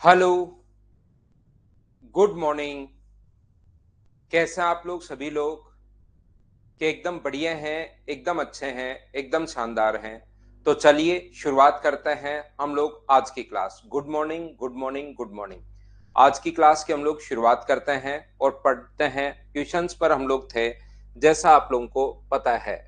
Hello, good morning. कैसे हैं आप लोग सभी लोग? कि एकदम बढ़िया हैं, एकदम अच्छे हैं, एकदम शानदार हैं। तो चलिए शुरुआत करते हैं हम लोग आज की class. Good morning, good morning, good morning. आज की क्लास की हम लोग शुरुआत करते हैं और पढ़ते हैं। क्वेश्चंस पर हम लोग थे, जैसा आप लोगों को पता है।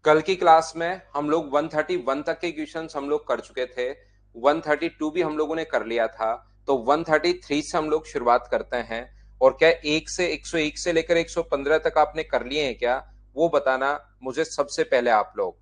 कल की क्लास में हम लोग 131 तक के क्वेश्चंस हम लोग कर चुके थे। 132 भी हम लोगों ने कर लिया था। तो 133 से हम लोग शुरुआत करते हैं। और क्या 1 से 101 से लेकर 115 तक आपने कर लिए हैं क्या? वो बताना मुझे सबसे पहले आप लोग।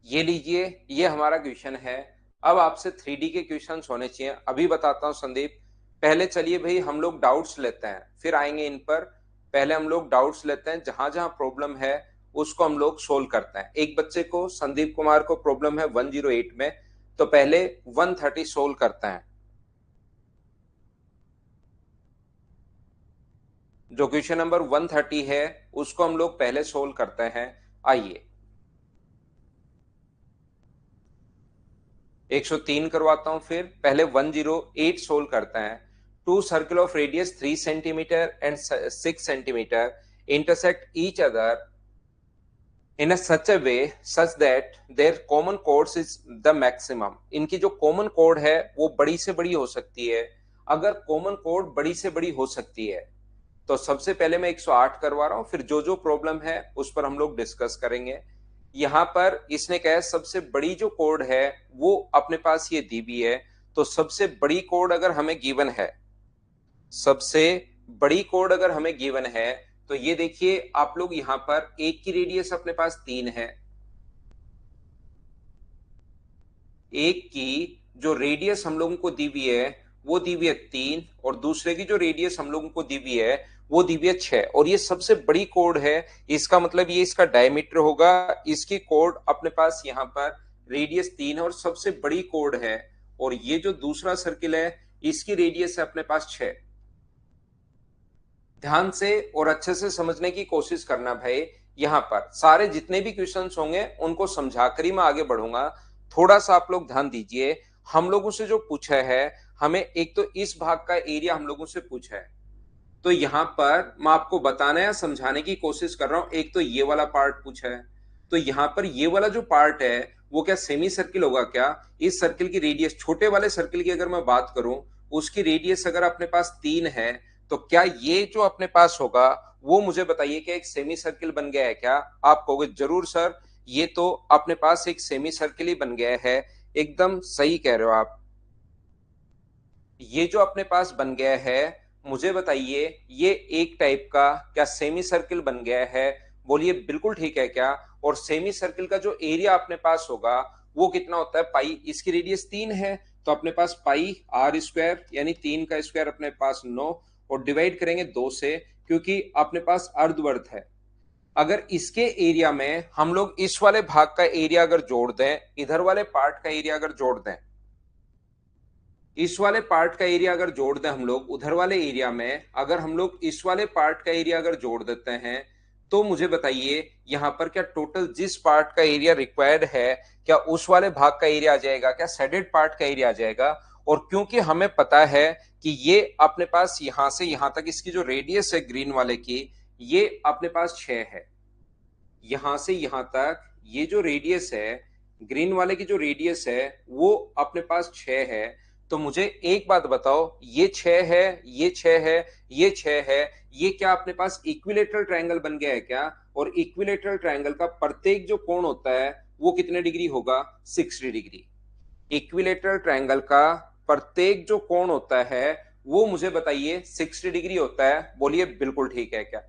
ये लीजिए, ये हमारा क्वेश्चन है। अब आपसे 3D के क्वेश्चंस होने चाहिए, अभी बताता हूं संदीप। पहले चलिए भाई हम लोग डाउट्स लेते हैं, फिर आएंगे इन पर। पहले हम लोग डाउट्स लेते हैं, जहां जहां प्रॉब्लम है उसको हम लोग सोल्व करते हैं। एक बच्चे को, संदीप कुमार को प्रॉब्लम है 108 में, तो पहले 130 सोल्व करते हैं। जो क्वेश्चन नंबर 130 है उसको हम लोग पहले सोल्व करते हैं। आइए, 103 करवाता हूं। फिर पहले 108 सोल्व करते हैं। Two circle of radius 3 centimetre and 6 centimetre intersect each other in a such a way such that their common chords is the maximum। इनकी जो कॉमन कोड है वो बड़ी से बड़ी हो सकती है। अगर कॉमन कोड बड़ी से बड़ी हो सकती है तो सबसे पहले मैं 108 करवा रहा हूं, फिर जो जो प्रॉब्लम है उस पर हम लोग डिस्कस करेंगे। यहां पर इसने कहा है सबसे बड़ी जो कोड है वो अपने पास ये दी भी है। तो सबसे बड़ी कोड अगर हमें गिवन है, सबसे बड़ी कोड अगर हमें गिवन है, तो ये देखिए आप लोग यहां पर एक की रेडियस अपने पास 3 है। एक की जो रेडियस हम लोगों को दी हुई है वो दी हुई है 3, और दूसरे की जो रेडियस हम लोगों को दी हुई है वो दी हुई है 6, और ये सबसे बड़ी कोड है। इसका मतलब ये इसका डायमीटर होगा। इसकी कोड अपने पास यहाँ पर रेडियस 3 है और सबसे बड़ी कोड है। और ये जो दूसरा सर्किल है इसकी रेडियस है अपने पास 6। ध्यान से और अच्छे से समझने की कोशिश करना भाई। यहां पर सारे जितने भी क्वेश्चंस होंगे उनको समझाकर ही मैं आगे बढ़ूंगा। थोड़ा सा आप लोग ध्यान दीजिए। हम लोगों से जो पूछा है, हमें एक तो इस भाग का एरिया हम लोगों से पूछा है। तो यहां पर मैं आपको बताने या समझाने की कोशिश कर रहा हूं। एक तो ये वाला पार्ट पूछा है, तो यहां पर ये वाला जो पार्ट है वो क्या सेमी सर्किल होगा क्या? इस सर्किल की रेडियस, छोटे वाले सर्किल की अगर मैं बात करूं, उसकी रेडियस अगर अपने पास 3 है, तो क्या ये जो अपने पास होगा वो मुझे बताइए कि एक सेमी सर्किल बन गया है क्या? आप कहोगे जरूर सर, ये तो अपने पास एक सेमी सर्किल ही बन गया है। एकदम सही कह रहे हो आप। ये जो अपने पास बन गया है, मुझे बताइए ये एक टाइप का क्या सेमी सर्किल बन गया है? बोलिए बिल्कुल ठीक है क्या? और सेमी सर्किल का जो एरिया अपने पास होगा वो कितना होता है? पाई। इसकी रेडियस 3 है, तो अपने पास पाई आर स्क्वायर, यानी 3 का स्क्वायर अपने पास 9, और डिवाइड करेंगे 2 से, क्योंकि अपने पास अर्धवर्त है। अगर इसके एरिया में हम लोग इस वाले भाग का एरिया अगर जोड़ दें, इधर वाले पार्ट का एरिया अगर जोड़ दें, इस वाले पार्ट का एरिया अगर जोड़ दें हम लोग उधर वाले एरिया में, अगर हम लोग इस वाले पार्ट का एरिया अगर जोड़ देते हैं, तो मुझे बताइए यहां पर क्या टोटल जिस पार्ट का एरिया रिक्वायर्ड है, क्या उस वाले भाग का एरिया आ जाएगा? क्या शेडेड पार्ट का एरिया आ जाएगा? और क्योंकि हमें पता है कि ये अपने पास यहां से यहां तक इसकी जो रेडियस है ग्रीन वाले की, ये अपने पास 6 है। यहां से यहां तक ये जो रेडियस है, ग्रीन वाले की जो रेडियस है वो अपने पास 6 है। तो मुझे एक बात बताओ, ये 6 है, ये 6 है, ये 6 है, ये क्या अपने पास इक्विलेटरल ट्रायंगल बन गया है क्या? और इक्विलेटरल ट्रायंगल का प्रत्येक जो कोण होता है वो कितने डिग्री होगा? 60 डिग्री। इक्विलेटरल ट्रायंगल का प्रत्येक जो कोण होता है वो मुझे बताइए 60 डिग्री होता है। बोलिए बिल्कुल ठीक है क्या?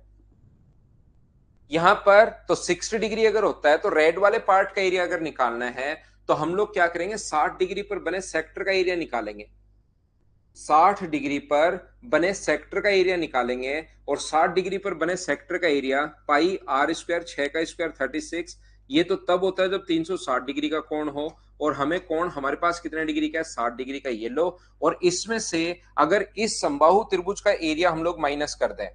यहां पर तो 60 डिग्री अगर होता है तो रेड वाले पार्ट का एरिया अगर निकालना है, तो हम लोग क्या करेंगे? 60 डिग्री पर बने सेक्टर का एरिया निकालेंगे। 60 डिग्री पर बने सेक्टर का एरिया निकालेंगे, और 60 डिग्री पर बने सेक्टर का एरिया पाई आर स्क्वायर, 6 का स्क्वायर 36। ये तो तब होता है जब 360 डिग्री का कोण हो, और हमें कोण हमारे पास कितने डिग्री का है? 60 डिग्री का। ये लो, और इसमें से अगर इस समबाहु त्रिभुज का एरिया हम लोग माइनस कर दें,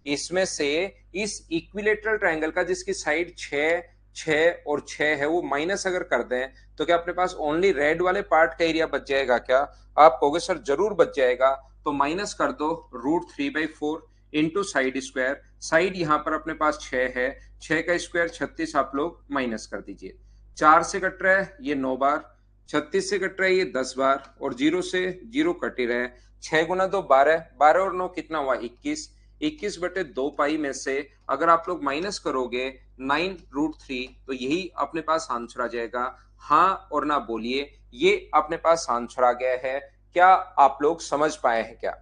इसमें से इस इक्विलेटरल ट्रायंगल का जिसकी साइड 6, 6 और 6 है वो माइनस अगर कर दें तो क्या अपने पास ओनली रेड वाले पार्ट का एरिया बच जाएगा क्या? आप कहोगे सर जरूर बच जाएगा। तो माइनस कर दो √3/4 इंटू साइड स्क्वायर। साइड यहाँ पर अपने पास 6 है, 6 का स्क्वायर 36, आप लोग माइनस कर दीजिए। 4 से कट रहा है ये 9 बार, 36 से कट रहा है ये 10 बार, और 0 से 0 कट ही रहा है। 6 गुना 2 12, 12 और 9 कितना हुआ 21, 21/2 पाई में से अगर आप लोग माइनस करोगे 9√3 तो यही अपने पास आंसर आ जाएगा। हाँ और ना बोलिए, ये अपने पास आंसर आ गया है। क्या आप लोग समझ पाए हैं क्या?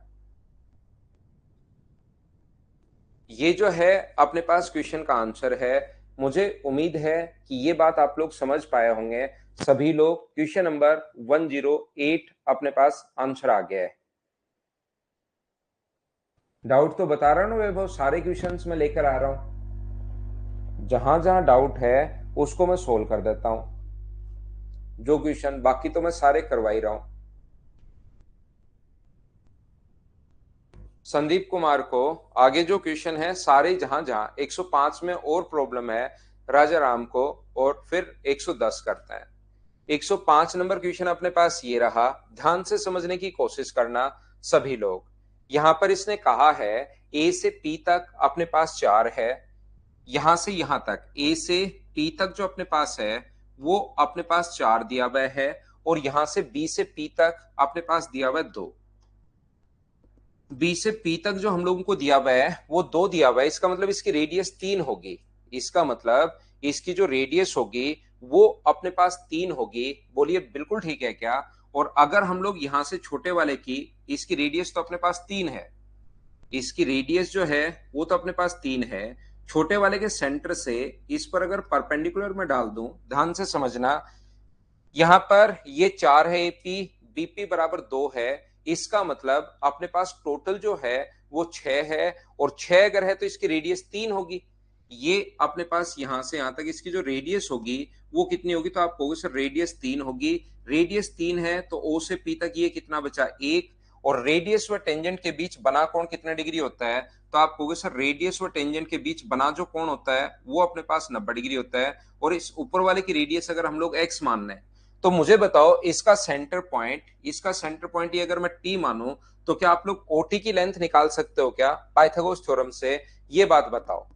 ये जो है अपने पास क्वेश्चन का आंसर है। मुझे उम्मीद है कि ये बात आप लोग समझ पाए होंगे। सभी लोग क्वेश्चन नंबर 108 अपने पास आंसर आ गया है। डाउट तो बता रहा हूं ना वैभव, सारे क्वेश्चंस में लेकर आ रहा हूं। जहां जहां डाउट है उसको मैं सोल्व कर देता हूं। जो क्वेश्चन बाकी तो मैं सारे करवा ही रहा हूं। संदीप कुमार को आगे जो क्वेश्चन है सारे जहां जहां 105 में और प्रॉब्लम है राजा राम को, और फिर 110 करता है। 105 नंबर क्वेश्चन अपने पास ये रहा, ध्यान से समझने की कोशिश करना सभी लोग। यहां पर इसने कहा है ए से पी तक अपने पास 4 है, यहां से यहां तक ए से टी तक जो अपने पास है वो अपने पास 4 दिया हुआ है, और यहां से बी से पी तक अपने पास दिया हुआ है 2। बी से पी तक जो हम लोगों को दिया हुआ है वो 2 दिया हुआ है, इसका मतलब इसकी रेडियस 3 होगी। इसका मतलब इसकी जो रेडियस होगी वो अपने पास 3 होगी। बोलिए बिल्कुल ठीक है क्या? और अगर हम लोग यहां से छोटे वाले की, इसकी रेडियस तो अपने पास 3 है, इसकी रेडियस जो है वो तो अपने पास 3 है। छोटे वाले के सेंटर से इस पर अगर परपेंडिकुलर में डाल दूं, ध्यान से समझना, यहां पर ये 4 है एपी, बीपी बराबर 2 है। इसका मतलब अपने पास टोटल जो है वो 6 है, और 6 अगर है तो इसकी रेडियस 3 होगी। ये अपने पास यहां से यहां तक इसकी जो रेडियस होगी वो कितनी होगी? तो आप कहोगे सर रेडियस 3 होगी। रेडियस 3 है तो ओ से पी तक ये कितना बचा? 1। और रेडियस व टेंजेंट के बीच बना कोण कितना डिग्री होता है? तो आप कहोगे सर रेडियस व टेंजेंट के बीच बना जो कोण होता है वो अपने पास 90 डिग्री होता है। और इस ऊपर वाले की रेडियस अगर हम लोग एक्स मान लें तो मुझे बताओ इसका सेंटर पॉइंट ये अगर मैं टी मानूं तो क्या आप लोग ओटी की लेंथ निकाल सकते हो क्या पाइथागोरस थ्योरम से? ये बात बताओ।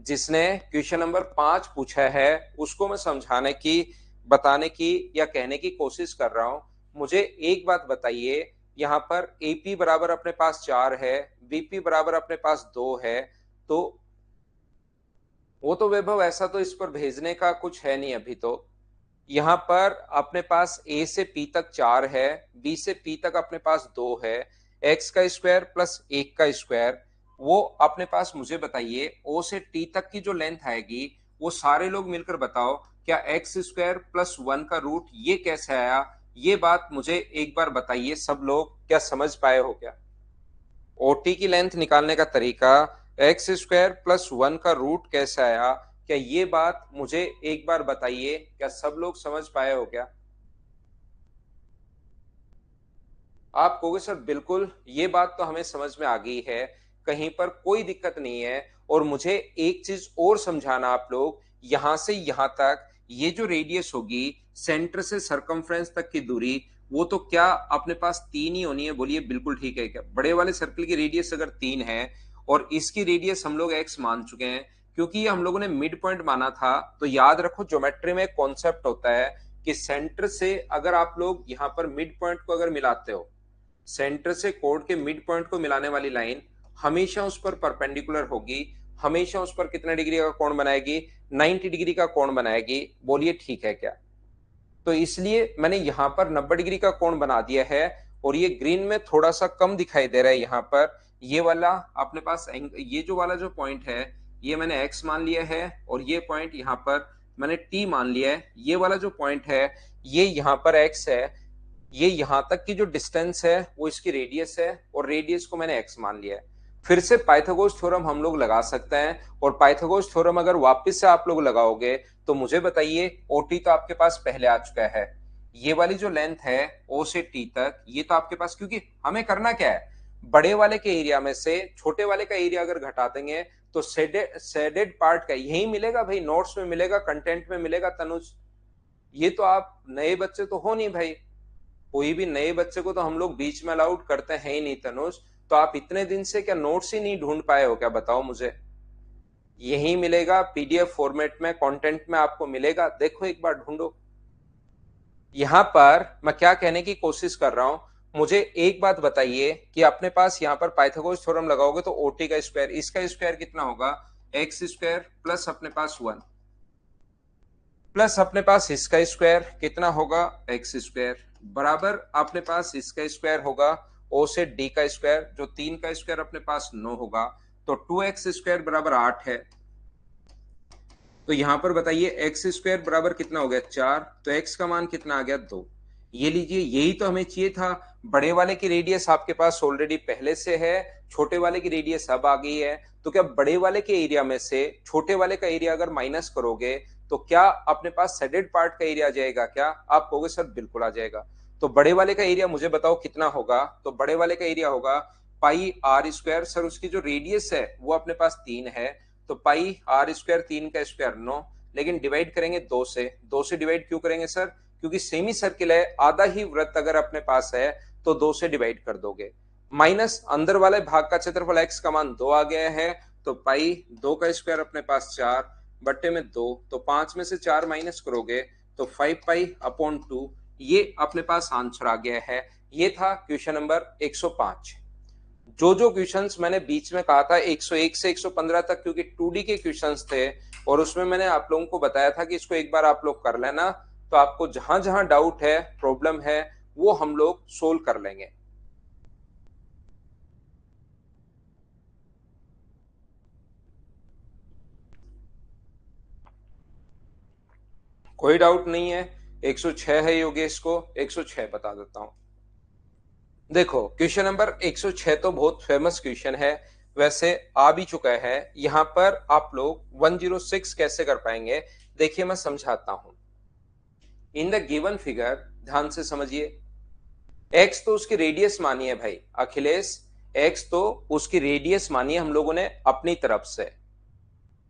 जिसने क्वेश्चन नंबर 5 पूछा है उसको मैं समझाने की, बताने की या कहने की कोशिश कर रहा हूं। मुझे एक बात बताइए, यहां पर एपी बराबर अपने पास 4 है, बीपी बराबर अपने पास 2 है, तो वो तो वैभव ऐसा तो इस पर भेजने का कुछ है नहीं अभी। तो यहां पर अपने पास ए से पी तक 4 है, बी से पी तक अपने पास 2 है, एक्स का स्क्वायर प्लस 1 का स्क्वायर, वो अपने पास मुझे बताइए ओ से टी तक की जो लेंथ आएगी वो सारे लोग मिलकर बताओ क्या एक्स स्क्वायर प्लस 1 का रूट ये कैसे आया? ये बात मुझे एक बार बताइए सब लोग, क्या समझ पाए हो क्या? ओटी की लेंथ निकालने का तरीका, एक्स स्क्वायर प्लस 1 का रूट कैसे आया, क्या ये बात मुझे एक बार बताइए, क्या सब लोग समझ पाए हो क्या? आप कहोगे सर बिल्कुल ये बात तो हमें समझ में आ गई है, कहीं पर कोई दिक्कत नहीं है। और मुझे एक चीज और समझाना आप लोग, यहां से यहां तक ये जो रेडियस होगी सेंटर से सरकमफ्रेंस तक की दूरी वो तो क्या अपने पास 3 ही होनी है? बोलिए बिल्कुल ठीक है क्या? बड़े वाले सर्कल की रेडियस अगर 3 है और इसकी रेडियस हम लोग एक्स मान चुके हैं, क्योंकि ये हम लोगों ने मिड पॉइंट माना था, तो याद रखो ज्योमेट्री में एक कॉन्सेप्ट होता है कि सेंटर से अगर आप लोग यहाँ पर मिड पॉइंट को अगर मिलाते हो, सेंटर से कोड के मिड पॉइंट को मिलाने वाली लाइन हमेशा उस पर परपेंडिकुलर होगी, हमेशा उस पर कितने डिग्री का कोण बनाएगी? 90 डिग्री का कोण बनाएगी। बोलिए ठीक है क्या? तो इसलिए मैंने यहां पर 90 डिग्री का कोण बना दिया है, और ये ग्रीन में थोड़ा सा कम दिखाई दे रहा है यहाँ पर। ये वाला अपने पास ये जो वाला जो पॉइंट है ये मैंने एक्स मान लिया है, और ये पॉइंट यहाँ पर मैंने टी मान लिया है। ये वाला जो पॉइंट है ये यहाँ पर एक्स है, ये यहां तक की जो डिस्टेंस है वो इसकी रेडियस है, और रेडियस को मैंने एक्स मान लिया है। फिर से पाइथागोरस थ्योरम हम लोग लगा सकते हैं, और पाइथागोरस थ्योरम अगर वापस से आप लोग लगाओगे तो मुझे बताइए ओटी तो आपके पास पहले आ चुका है। ये वाली जो लेंथ है ओ से टी तक ये तो आपके पास, क्योंकि हमें करना क्या है, बड़े वाले के एरिया में से छोटे वाले का एरिया अगर घटा देंगे तो शेडेड पार्ट का यही मिलेगा भाई, नोट्स में मिलेगा, कंटेंट में मिलेगा तनुज। ये तो आप नए बच्चे तो हो नहीं भाई, कोई भी नए बच्चे को तो हम लोग बीच में अलाउड करते हैं ही नहीं तनुज। तो आप इतने दिन से क्या नोट्स ही नहीं ढूंढ पाए हो क्या, बताओ मुझे। यही मिलेगा पीडीएफ फॉर्मेट में, कंटेंट में आपको मिलेगा, देखो एक बार ढूंढो। यहां पर मैं क्या कहने की कोशिश कर रहा हूं, मुझे एक बात बताइए कि अपने पास यहां पर पाइथागोरस थ्योरम लगाओगे तो ओटी का स्क्वायर, इसका स्क्वायर कितना होगा, एक्स स्क्वायर प्लस अपने पास 1 प्लस अपने पास इसका स्क्वायर कितना होगा, एक्स स्क्वायर, बराबर अपने पास इसका स्क्वायर होगा ओ से डी का स्क्वायर, जो 3 का स्क्वायर अपने पास 9 होगा, तो 2x स्क्वायर बराबर 8 है। तो यहां पर बताइए एक्स स्क्वायर बराबर कितना हो गया 4, तो एक्स का मान कितना आ गया 2। ये लीजिए, यही तो हमें चाहिए था। बड़े वाले की रेडियस आपके पास ऑलरेडी पहले से है, छोटे वाले की रेडियस अब आ गई है, तो क्या बड़े वाले के एरिया में से छोटे वाले का एरिया अगर माइनस करोगे तो क्या अपने पास शेडेड पार्ट का एरिया आ जाएगा क्या, आप कहोगे सर बिल्कुल आ जाएगा। तो बड़े वाले का एरिया मुझे बताओ कितना होगा, तो बड़े वाले का एरिया होगा पाई आर स्क्वायर, सर उसकी जो रेडियस है वो अपने पास 3 है, तो पाई आर स्क्वायर 3 का स्क्वायर 9, लेकिन डिवाइड करेंगे 2 से डिवाइड क्यों करेंगे सर, क्योंकि सेमी सर्किल है, आधा ही वृत्त अगर अपने पास है तो 2 से डिवाइड कर दोगे, माइनस अंदर वाले भाग का क्षेत्रफल एक्स का मान 2 आ गया है, तो पाई 2 का स्क्वायर अपने पास 4 बट्टे में 2, तो 5 में से 4 माइनस करोगे तो 5 पाई अपॉन 2, ये अपने पास आंसर आ गया है। ये था क्वेश्चन नंबर 105। जो क्वेश्चंस मैंने बीच में कहा था 101 से 115 तक, क्योंकि 2D के क्वेश्चंस थे और उसमें मैंने आप लोगों को बताया था कि इसको एक बार आप लोग कर लेना, तो आपको जहां जहां डाउट है, प्रॉब्लम है, वो हम लोग सोल्व कर लेंगे। कोई डाउट नहीं है। 106 है योगेश को, 106 बता देता हूं। देखो क्वेश्चन नंबर 106 तो बहुत फेमस क्वेश्चन है, वैसे आ भी चुका है। यहां पर आप लोग 106 कैसे कर पाएंगे, देखिए मैं समझाता हूं। इन द गिवन फिगर, ध्यान से समझिए, एक्स तो उसकी रेडियस मानी है भाई अखिलेश, एक्स तो उसकी रेडियस मानी है हम लोगों ने अपनी तरफ से।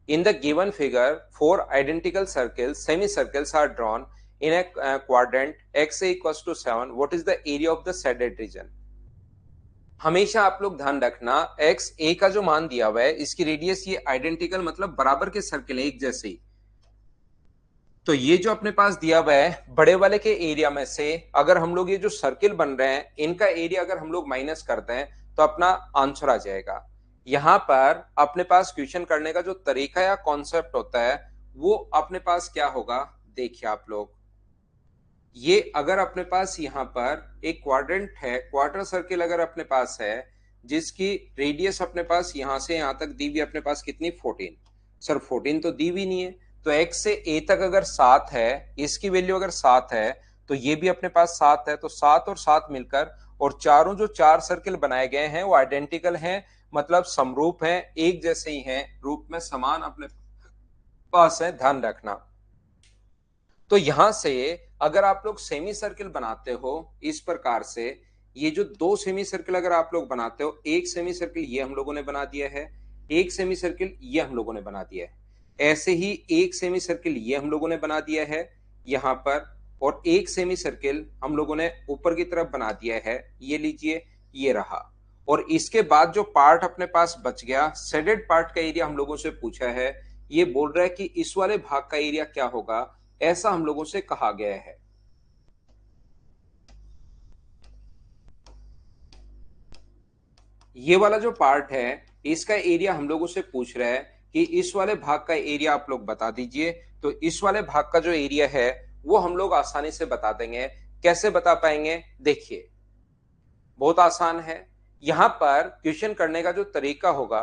In the given figure, four identical circles, semicircles are drawn in a quadrant xa equals to 7. What is the area of the shaded region? हमेशा आप लोग ध्यान रखना, एक्स ए का जो मान दिया हुआ है, इसकी रेडियस ये आइडेंटिकल मतलब बराबर के सर्किल है, एक जैसे ही। तो ये जो अपने पास दिया हुआ है, बड़े वाले के एरिया में से अगर हम लोग ये जो सर्किल बन रहे हैं इनका एरिया अगर हम लोग माइनस करते हैं तो अपना आंसर आ जाएगा। यहां पर अपने पास क्वेश्चन करने का जो तरीका या कॉन्सेप्ट होता है वो अपने पास क्या होगा, देखिए आप लोग, ये अगर अपने पास यहां पर एक क्वाड्रेंट है, क्वार्टर सर्किल अगर अपने पास है जिसकी रेडियस अपने पास यहां से यहां तक दी हुई अपने पास कितनी 14, सर 14 तो दी हुई नहीं है, तो x से a तक अगर 7 है, इसकी वैल्यू अगर 7 है तो ये भी अपने पास 7 है, तो 7 और 7 मिलकर, और चारों जो चार सर्किल बनाए गए हैं वो आइडेंटिकल हैं, मतलब समरूप हैं, एक जैसे ही हैं, रूप में समान अपने पास है, ध्यान रखना। तो यहां से अगर आप लोग सेमी सर्किल बनाते हो इस प्रकार से, ये जो दो सेमी सर्किल अगर आप लोग बनाते हो, एक सेमी सर्किल ये हम लोगों ने बना दिया है, एक सेमी सर्किल ये हम लोगों ने बना दिया है, ऐसे ही एक सेमी सर्किल ये हम लोगों ने बना दिया है यहां पर, और एक सेमी सर्किल हम लोगों ने ऊपर की तरफ बना दिया है, ये लीजिए ये रहा। और इसके बाद जो पार्ट अपने पास बच गया, शेडेड पार्ट का एरिया हम लोगों से पूछा है, ये बोल रहा है कि इस वाले भाग का एरिया क्या होगा, ऐसा हम लोगों से कहा गया है। ये वाला जो पार्ट है इसका एरिया हम लोगों से पूछ रहा है कि इस वाले भाग का एरिया आप लोग बता दीजिए, तो इस वाले भाग का जो एरिया है वो हम लोग आसानी से बता देंगे। कैसे बता पाएंगे, देखिए बहुत आसान है। यहां पर क्वेश्चन करने का जो तरीका होगा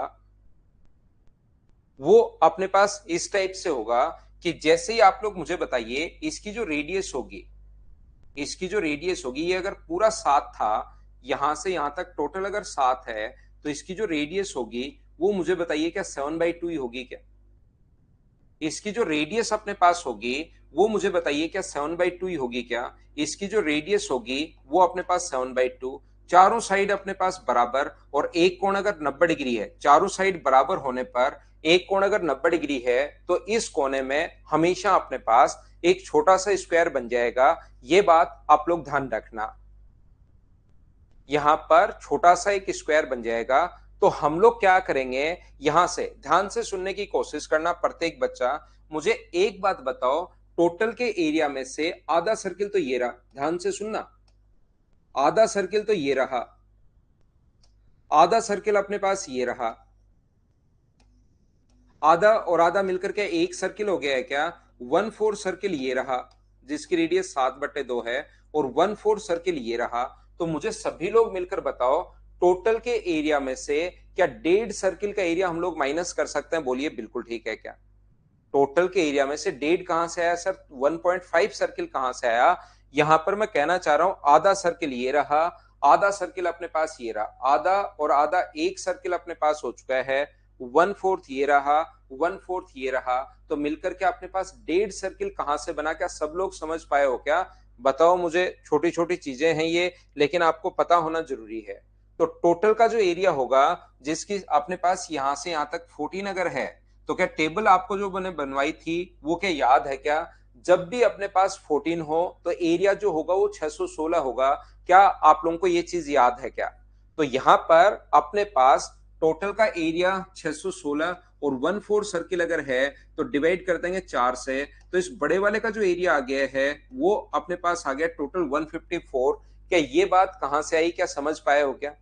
वो अपने पास इस टाइप से होगा कि जैसे ही आप लोग मुझे बताइए इसकी जो रेडियस होगी, इसकी जो रेडियस होगी, ये अगर पूरा 7 था, यहां से यहां तक टोटल अगर 7 है, तो इसकी जो रेडियस होगी वो मुझे बताइए क्या 7/2 ही होगी क्या, इसकी जो रेडियस अपने पास होगी वो मुझे बताइए क्या 7/2 ही होगी क्या, इसकी जो रेडियस होगी वो अपने पास 7/2, चारों साइड अपने पास बराबर और एक कोण अगर 90 डिग्री है, चारों साइड बराबर होने पर एक कोण अगर 90 डिग्री है तो इस कोने में हमेशा अपने पास एक छोटा सा स्क्वायर बन जाएगा। ये बात आप लोग ध्यान रखना, यहां पर छोटा सा एक स्क्वायर बन जाएगा। तो हम लोग क्या करेंगे, यहां से ध्यान से सुनने की कोशिश करना प्रत्येक बच्चा। मुझे एक बात बताओ, टोटल के एरिया में से आधा सर्किल तो ये रहा, ध्यान से सुनना, आधा सर्किल तो ये रहा, आधा सर्किल अपने पास ये रहा, आधा और आधा मिलकर के एक सर्किल हो गया है क्या, 1/4 सर्किल ये रहा जिसकी रेडियस 7/2 है, और 1/4 सर्किल ये रहा। तो मुझे सभी लोग मिलकर बताओ, टोटल के एरिया में से क्या 1.5 सर्किल का एरिया हम लोग माइनस कर सकते हैं? बोलिए बिल्कुल ठीक है क्या? टोटल के एरिया में से 1.5 कहां से आया सर? 1.5 सर्किल कहां से आया? यहां पर मैं कहना चाह रहा हूं आधा सर्किल ये रहा, आधा सर्किल अपने पास ये रहा, आधा और आधा एक सर्किल अपने पास हो चुका है, 1/4 ये रहा, 1/4 ये रहा, तो मिलकर के अपने पास 1.5 सर्किल कहां से बना? क्या सब लोग समझ पाए हो क्या? बताओ मुझे, छोटी छोटी चीजें हैं ये, लेकिन आपको पता होना जरूरी है। तो टोटल का जो एरिया होगा, जिसकी अपने पास यहां से यहां तक 14 अगर है, तो क्या टेबल आपको जो मैंने बनवाई थी वो क्या याद है क्या? जब भी अपने पास 14 हो तो एरिया जो होगा वो 616 होगा। क्या आप लोगों को ये चीज याद है क्या? तो यहां पर अपने पास टोटल का एरिया 616 और 1/4 सर्किल अगर है तो डिवाइड कर देंगे 4 से, तो इस बड़े वाले का जो एरिया आ गया है वो अपने पास आ गया टोटल 154। क्या ये बात कहां से आई? क्या समझ पाए हो क्या?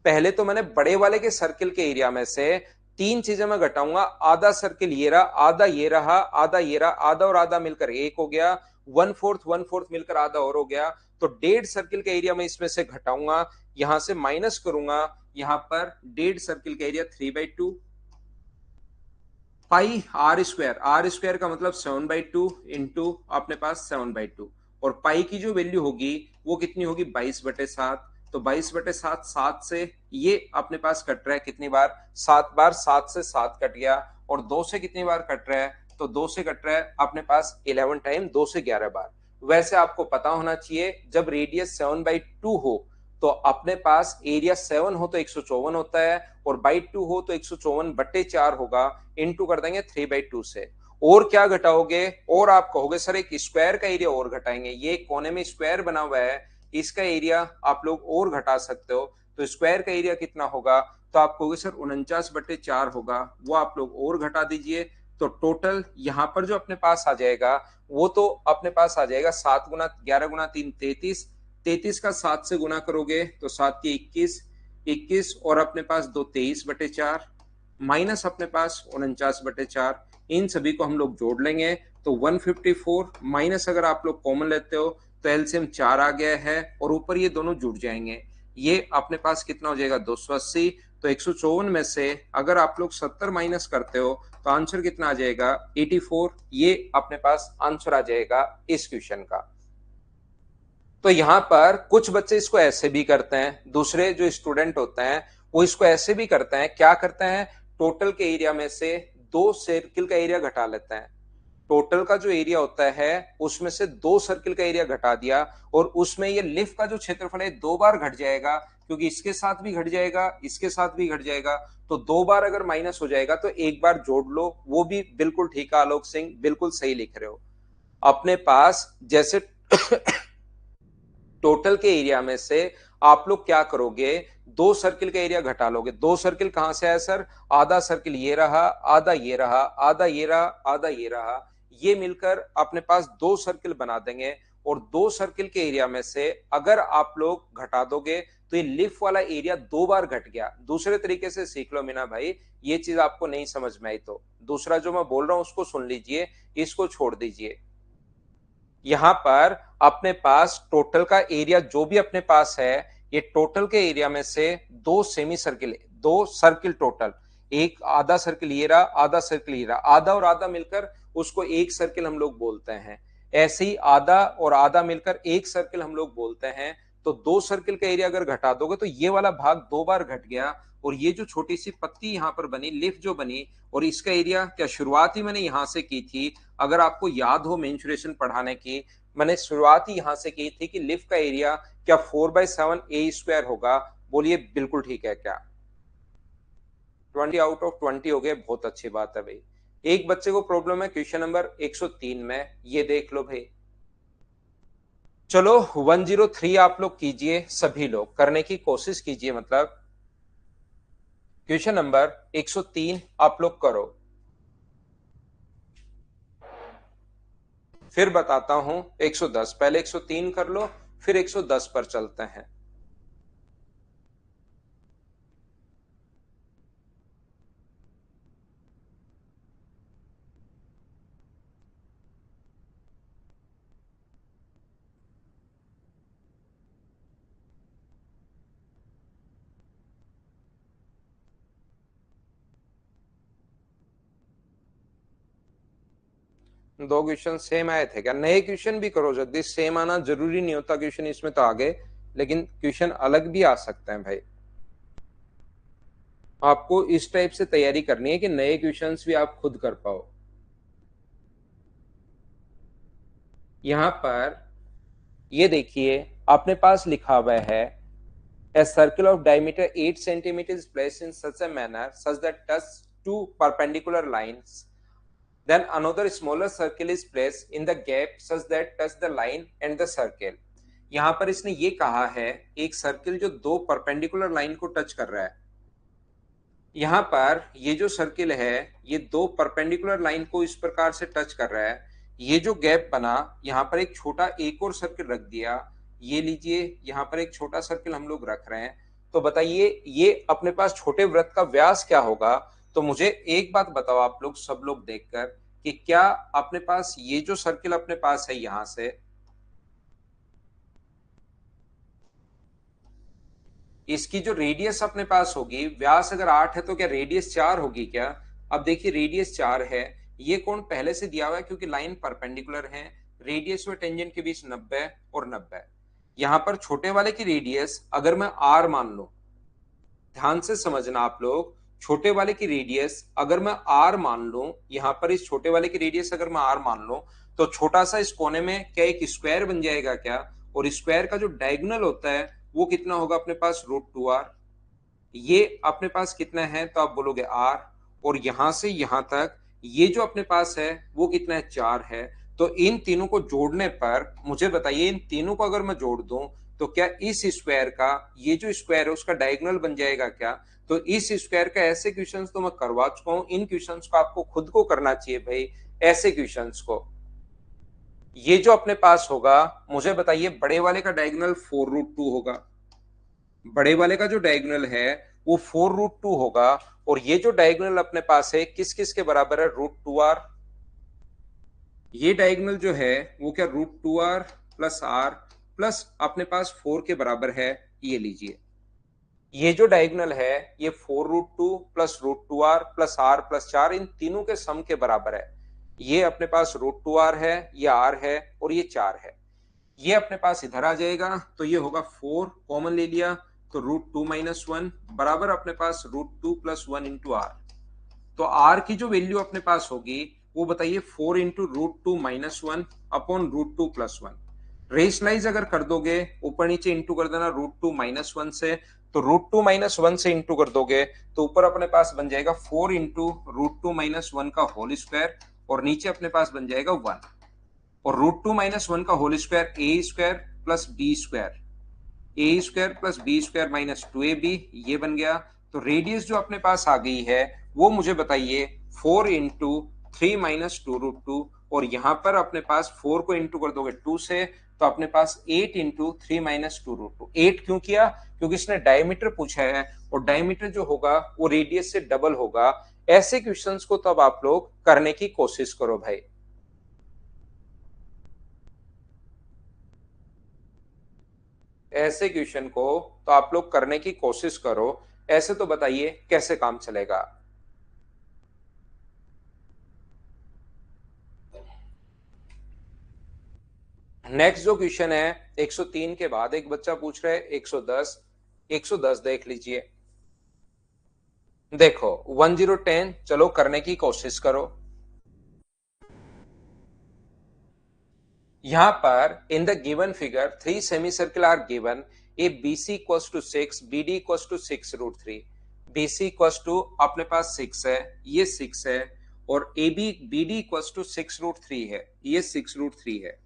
पहले तो मैंने बड़े वाले के सर्किल के एरिया में से तीन चीजें मैं घटाऊंगा, आधा सर्किल ये रहा, आधा ये रहा, आधा ये रहा, आधा और आधा मिलकर एक हो गया, 1/4 मिलकर आधा और हो गया। तो 1.5 सर्किल का एरिया मैं इसमें से घटाऊंगा, यहां से माइनस करूंगा, यहां पर 1.5 सर्किल का एरिया 3/2 पाई आर स्क्वायर का मतलब 7/2 इंटू अपने पास 7/2, और पाई की जो वैल्यू होगी वो कितनी होगी, 22/7। तो 22/7, 7 से ये अपने पास कट रहा है कितनी बार, 7 बार, 7 से 7 कट गया, और 2 से कितनी बार कट रहा है, तो 2 से कट रहा है अपने पास 11 टाइम, 2 से 11 बार। वैसे आपको पता होना चाहिए जब रेडियस 7/2 हो तो अपने पास एरिया 7 हो तो 154 होता है, और बाई 2 हो तो 154/4 होगा, इनटू कर देंगे 3/2 से। और क्या घटाओगे, और आप कहोगे सर एक स्क्वायर का एरिया और घटाएंगे, ये कोने में स्क्वायर बना हुआ है, इसका एरिया आप लोग और घटा सकते हो, तो स्क्वायर का एरिया कितना होगा? तो आप कहोगे सर 49/4 होगा, वो आप लोग और घटा दीजिए। तो टोटल यहां पर जो अपने पास आ जाएगा वो तो अपने पास आ जाएगा 7 गुना 11 गुना 3 33, 33 का 7 से गुना करोगे तो 7 के 21, 21 और अपने पास 2 23/4 माइनस अपने पास 49/4, इन सभी को हम लोग जोड़ लेंगे तो 154 माइनस अगर आप लोग कॉमन लेते हो तो एलसीएम 4 आ गया है, और ऊपर ये दोनों जुड़ जाएंगे, ये अपने पास कितना हो जाएगा 280। तो 154 में से अगर आप लोग 70 माइनस करते हो तो आंसर कितना आ जाएगा 84, ये अपने पास आंसर आ जाएगा इस क्वेश्चन का। तो यहां पर कुछ बच्चे इसको ऐसे भी करते हैं, दूसरे जो स्टूडेंट होते हैं वो इसको ऐसे भी करते हैं, क्या करते हैं, टोटल के एरिया में से 2 सर्किल का एरिया घटा लेते हैं। टोटल का जो एरिया होता है उसमें से 2 सर्किल का एरिया घटा दिया, और उसमें ये लिफ का जो क्षेत्रफल है 2 बार घट जाएगा, क्योंकि इसके साथ भी घट जाएगा, इसके साथ भी घट जाएगा, तो 2 बार अगर माइनस हो जाएगा तो एक बार जोड़ लो, वो भी बिल्कुल ठीक है आलोक सिंह, बिल्कुल सही लिख रहे हो। अपने पास जैसे टोटल के एरिया में से आप लोग क्या करोगे, 2 सर्किल का एरिया घटा लोगे। 2 सर्किल कहां से आया सर, आधा सर्किल ये रहा, आधा ये रहा, आधा ये रहा, आधा ये रहा, ये मिलकर अपने पास 2 सर्किल बना देंगे, और 2 सर्किल के एरिया में से अगर आप लोग घटा दोगे तो ये लिफ वाला एरिया 2 बार घट गया। दूसरे तरीके से सीख लो मीना भाई, ये चीज आपको नहीं समझ में आई तो दूसरा जो मैं बोल रहा हूं उसको सुन लीजिए, इसको छोड़ दीजिए। यहां पर अपने पास टोटल का एरिया जो भी अपने पास है, ये टोटल के एरिया में से 2 सेमी सर्किल, 2 सर्किल टोटल, एक आधा सर्किल ये रहा, आधा सर्किल ये रहा, आधा और आधा मिलकर उसको एक सर्किल हम लोग बोलते हैं। ऐसे ही आधा और आधा मिलकर एक सर्किल हम लोग बोलते हैं। तो 2 सर्किल का एरिया अगर घटा दोगे तो ये वाला भाग 2 बार घट गया, और ये जो छोटी सी पत्ती यहां पर बनी, लिफ जो बनी, और इसका एरिया क्या शुरुआत ही मैंने यहां से की थी, अगर आपको याद हो मेंसुरेशन पढ़ाने की, मैंने शुरुआत ही यहां से की थी कि लिफ्ट का एरिया क्या 4/7 ए स्क्वायर होगा। बोलिए बिल्कुल ठीक है क्या? 20 आउट ऑफ 20 हो गए, बहुत अच्छी बात है भाई। एक बच्चे को प्रॉब्लम है क्वेश्चन नंबर 103 में, ये देख लो भाई। चलो 103 आप लोग कीजिए, सभी लोग करने की कोशिश कीजिए, मतलब क्वेश्चन नंबर 103 आप लोग करो। फिर बताता हूं 110, पहले 103 कर लो, फिर 110 पर चलते हैं। दो क्वेश्चन सेम आए थे क्या? नए क्वेश्चन भी करो जगदीश, सेम आना जरूरी नहीं होता क्वेश्चन इसमें तो आगे, लेकिन क्वेश्चन अलग भी आ सकते हैं भाई। आपको इस टाइप से तैयारी करनी है कि नए क्वेश्चंस भी आप खुद कर पाओ। यहां पर ये देखिए आपने पास लिखा हुआ है a circle of diameter 8 centimeter is placed in such a manner such that touch two perpendicular lines. Then another smaller circle is placed in the gap such that touch the line and the circle. यहां पर इसने ये कहा है एक circle जो दो perpendicular line को टच कर रहा है। यहां पर ये जो सर्किल है ये दो परपेंडिकुलर लाइन को इस प्रकार से टच कर रहा है। ये जो गैप बना यहाँ पर एक छोटा एक और सर्किल रख दिया। ये लीजिए यहाँ पर एक छोटा सर्किल हम लोग रख रहे हैं। तो बताइए ये अपने पास छोटे वृत्त का व्यास क्या होगा? तो मुझे एक बात बताओ आप लोग सब लोग देखकर कि क्या अपने पास ये जो सर्किल अपने पास है यहां से, इसकी जो रेडियस अपने पास होगी, व्यास अगर 8 है तो क्या रेडियस 4 होगी क्या? अब देखिए रेडियस 4 है, ये कोण पहले से दिया हुआ है क्योंकि लाइन परपेंडिकुलर है। रेडियस व टेंजेंट के बीच 90 और 90। यहां पर छोटे वाले की रेडियस अगर मैं आर मान लू, ध्यान से समझना आप लोग, छोटे वाले की रेडियस अगर मैं आर मान लू, यहां पर इस छोटे वाले की रेडियस अगर मैं आर मान लू, तो छोटा सा इस कोने में क्या एक स्क्वायर बन जाएगा क्या? और स्क्वायर का जो डायगोनल होता है वो कितना होगा अपने पास? √2r। ये अपने पास कितना है तो आप बोलोगे आर। और यहां से यहां तक ये जो अपने पास है वो कितना है? 4 है। तो इन तीनों को जोड़ने पर मुझे बताइए, इन तीनों को अगर मैं जोड़ दूं तो क्या इस स्क्वायर का ये जो स्क्वायर है उसका डायगोनल बन जाएगा क्या? तो इस स्क्वायर का ऐसे क्वेश्चंस तो मैं करवा चुका हूं, इन क्वेश्चंस को आपको खुद को करना चाहिए भाई, ऐसे क्वेश्चंस को। ये जो अपने पास होगा, मुझे बताइए बड़े वाले का डायगोनल 4√2 होगा। बड़े वाले का जो डायगोनल है वो 4√2 होगा। और ये जो डायगोनल अपने पास है किस किस के बराबर है? √2r। ये डायगोनल जो है वो क्या √2r प्लस r प्लस अपने पास 4 के बराबर है। ये लीजिए ये जो डायगोनल है ये 4√2 plus √2r plus r plus 4 इन तीनों के सम के बराबर है। ये अपने पास √2r है, ये r है और ये 4 है। ये अपने पास इधर आ जाएगा तो ये होगा 4, कॉमन ले लिया तो √2 - 1 बराबर अपने पास √2 प्लस 1 इंटू आर। तो आर की जो वैल्यू अपने पास होगी वो बताइए 4 इंटू √2 - 1 अपॉन √2 + 1। रेशनलाइज अगर कर दोगे ऊपर नीचे इंटू कर देना √2 - 1 से, तो √2 - 1 से इंटू कर दोगे तो ऊपर अपने पास बन जाएगा 4 इंटू √2 - 1 का होल स्क्वायर और नीचे अपने पास बन जाएगा 1। और √2 - 1 का whole square A square plus B square, A square plus B square minus 2ab, ये बन गया। तो रेडियस जो अपने पास आ गई है वो मुझे बताइए 4 इंटू 3 - 2√2। और यहां पर अपने पास 4 को इंटू कर दोगे 2 से तो अपने पास 8 इंटू 3 - 2√2। 8 क्यों किया? क्योंकि इसने डायमीटर पूछा है और डायमीटर जो होगा वो रेडियस से डबल होगा। ऐसे क्वेश्चंस को तब आप लोग करने की कोशिश करो भाई। ऐसे क्वेश्चन को तो आप लोग करने की कोशिश करो। ऐसे तो बताइए कैसे काम चलेगा? नेक्स्ट जो क्वेश्चन है 103 के बाद एक बच्चा पूछ रहा है 110। 110 देख लीजिए। देखो 1010 चलो करने की कोशिश करो। यहाँ पर in the given figure 3 semicircle are given, A BC equals to 6, BD equals to 6 root 3। BC equals to अपने पास 6 है, ये 6 है, और AB BD equals to 6 root 3 है, ये 6 रूट 3 है।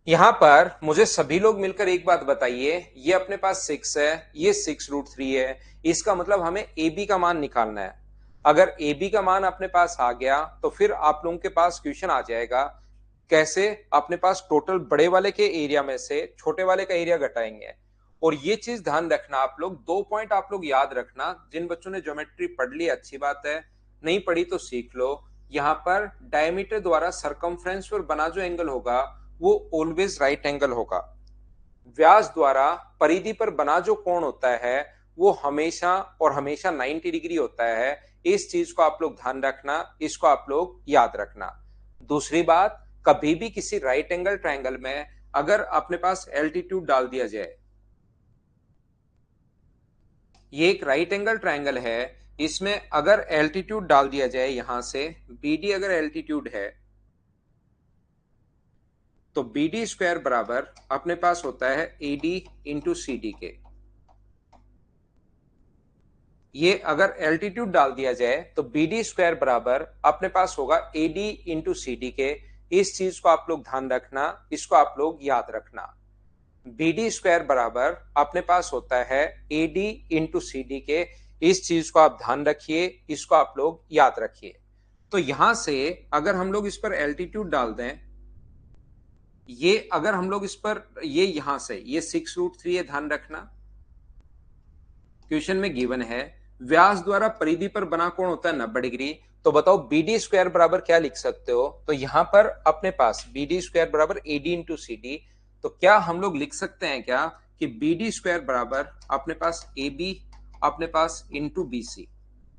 यहां पर मुझे सभी लोग मिलकर एक बात बताइए, ये अपने पास 6 है, ये 6 रूट 3 है, इसका मतलब हमें AB का मान निकालना है। अगर AB का मान अपने पास आ गया तो फिर आप लोगों के पास क्वेश्चन आ जाएगा, कैसे अपने पास टोटल बड़े वाले के एरिया में से छोटे वाले का एरिया घटाएंगे। और ये चीज ध्यान रखना आप लोग, 2 पॉइंट आप लोग याद रखना। जिन बच्चों ने ज्योमेट्री पढ़ ली अच्छी बात है, नहीं पढ़ी तो सीख लो। यहाँ पर डायमीटर द्वारा सरकमफ्रेंस पर बना जो एंगल होगा वो ऑलवेज राइट एंगल होगा। व्यास द्वारा परिधि पर बना जो कोण होता है वो हमेशा और हमेशा 90 डिग्री होता है। इस चीज को आप लोग ध्यान रखना, इसको आप लोग याद रखना। दूसरी बात, कभी भी किसी राइट एंगल ट्रायंगल में अगर अपने पास एल्टीट्यूड डाल दिया जाए, ये एक राइट एंगल ट्रायंगल है, इसमें अगर एल्टीट्यूड डाल दिया जाए, यहां से BD अगर एल्टीट्यूड है तो BD स्क्वायर बराबर अपने पास होता है AD इंटू CD के। ये अगर एल्टीट्यूड डाल दिया जाए तो BD स्क्वायर बराबर अपने पास होगा AD इंटू CD के। इस चीज को आप लोग ध्यान रखना, इसको आप लोग याद रखना। BD स्क्वायर बराबर अपने पास होता है AD इंटू CD के। इस चीज को आप ध्यान रखिए, इसको आप लोग याद रखिए। तो यहां से अगर हम लोग इस पर एल्टीट्यूड डाल दें, ये अगर हम लोग इस पर, ये यहां से ये 6 रूट 3 है, ध्यान रखना क्वेश्चन में गिवन है। व्यास द्वारा परिधि पर बना कोण होता है 90 डिग्री। तो बताओ BD स्क्वायर बराबर क्या लिख सकते हो? तो यहां पर अपने पास BD स्क्वायर बराबर AD इंटू CD। तो क्या हम लोग लिख सकते हैं क्या कि BD स्क्वायर बराबर अपने पास AB अपने पास इंटू BC।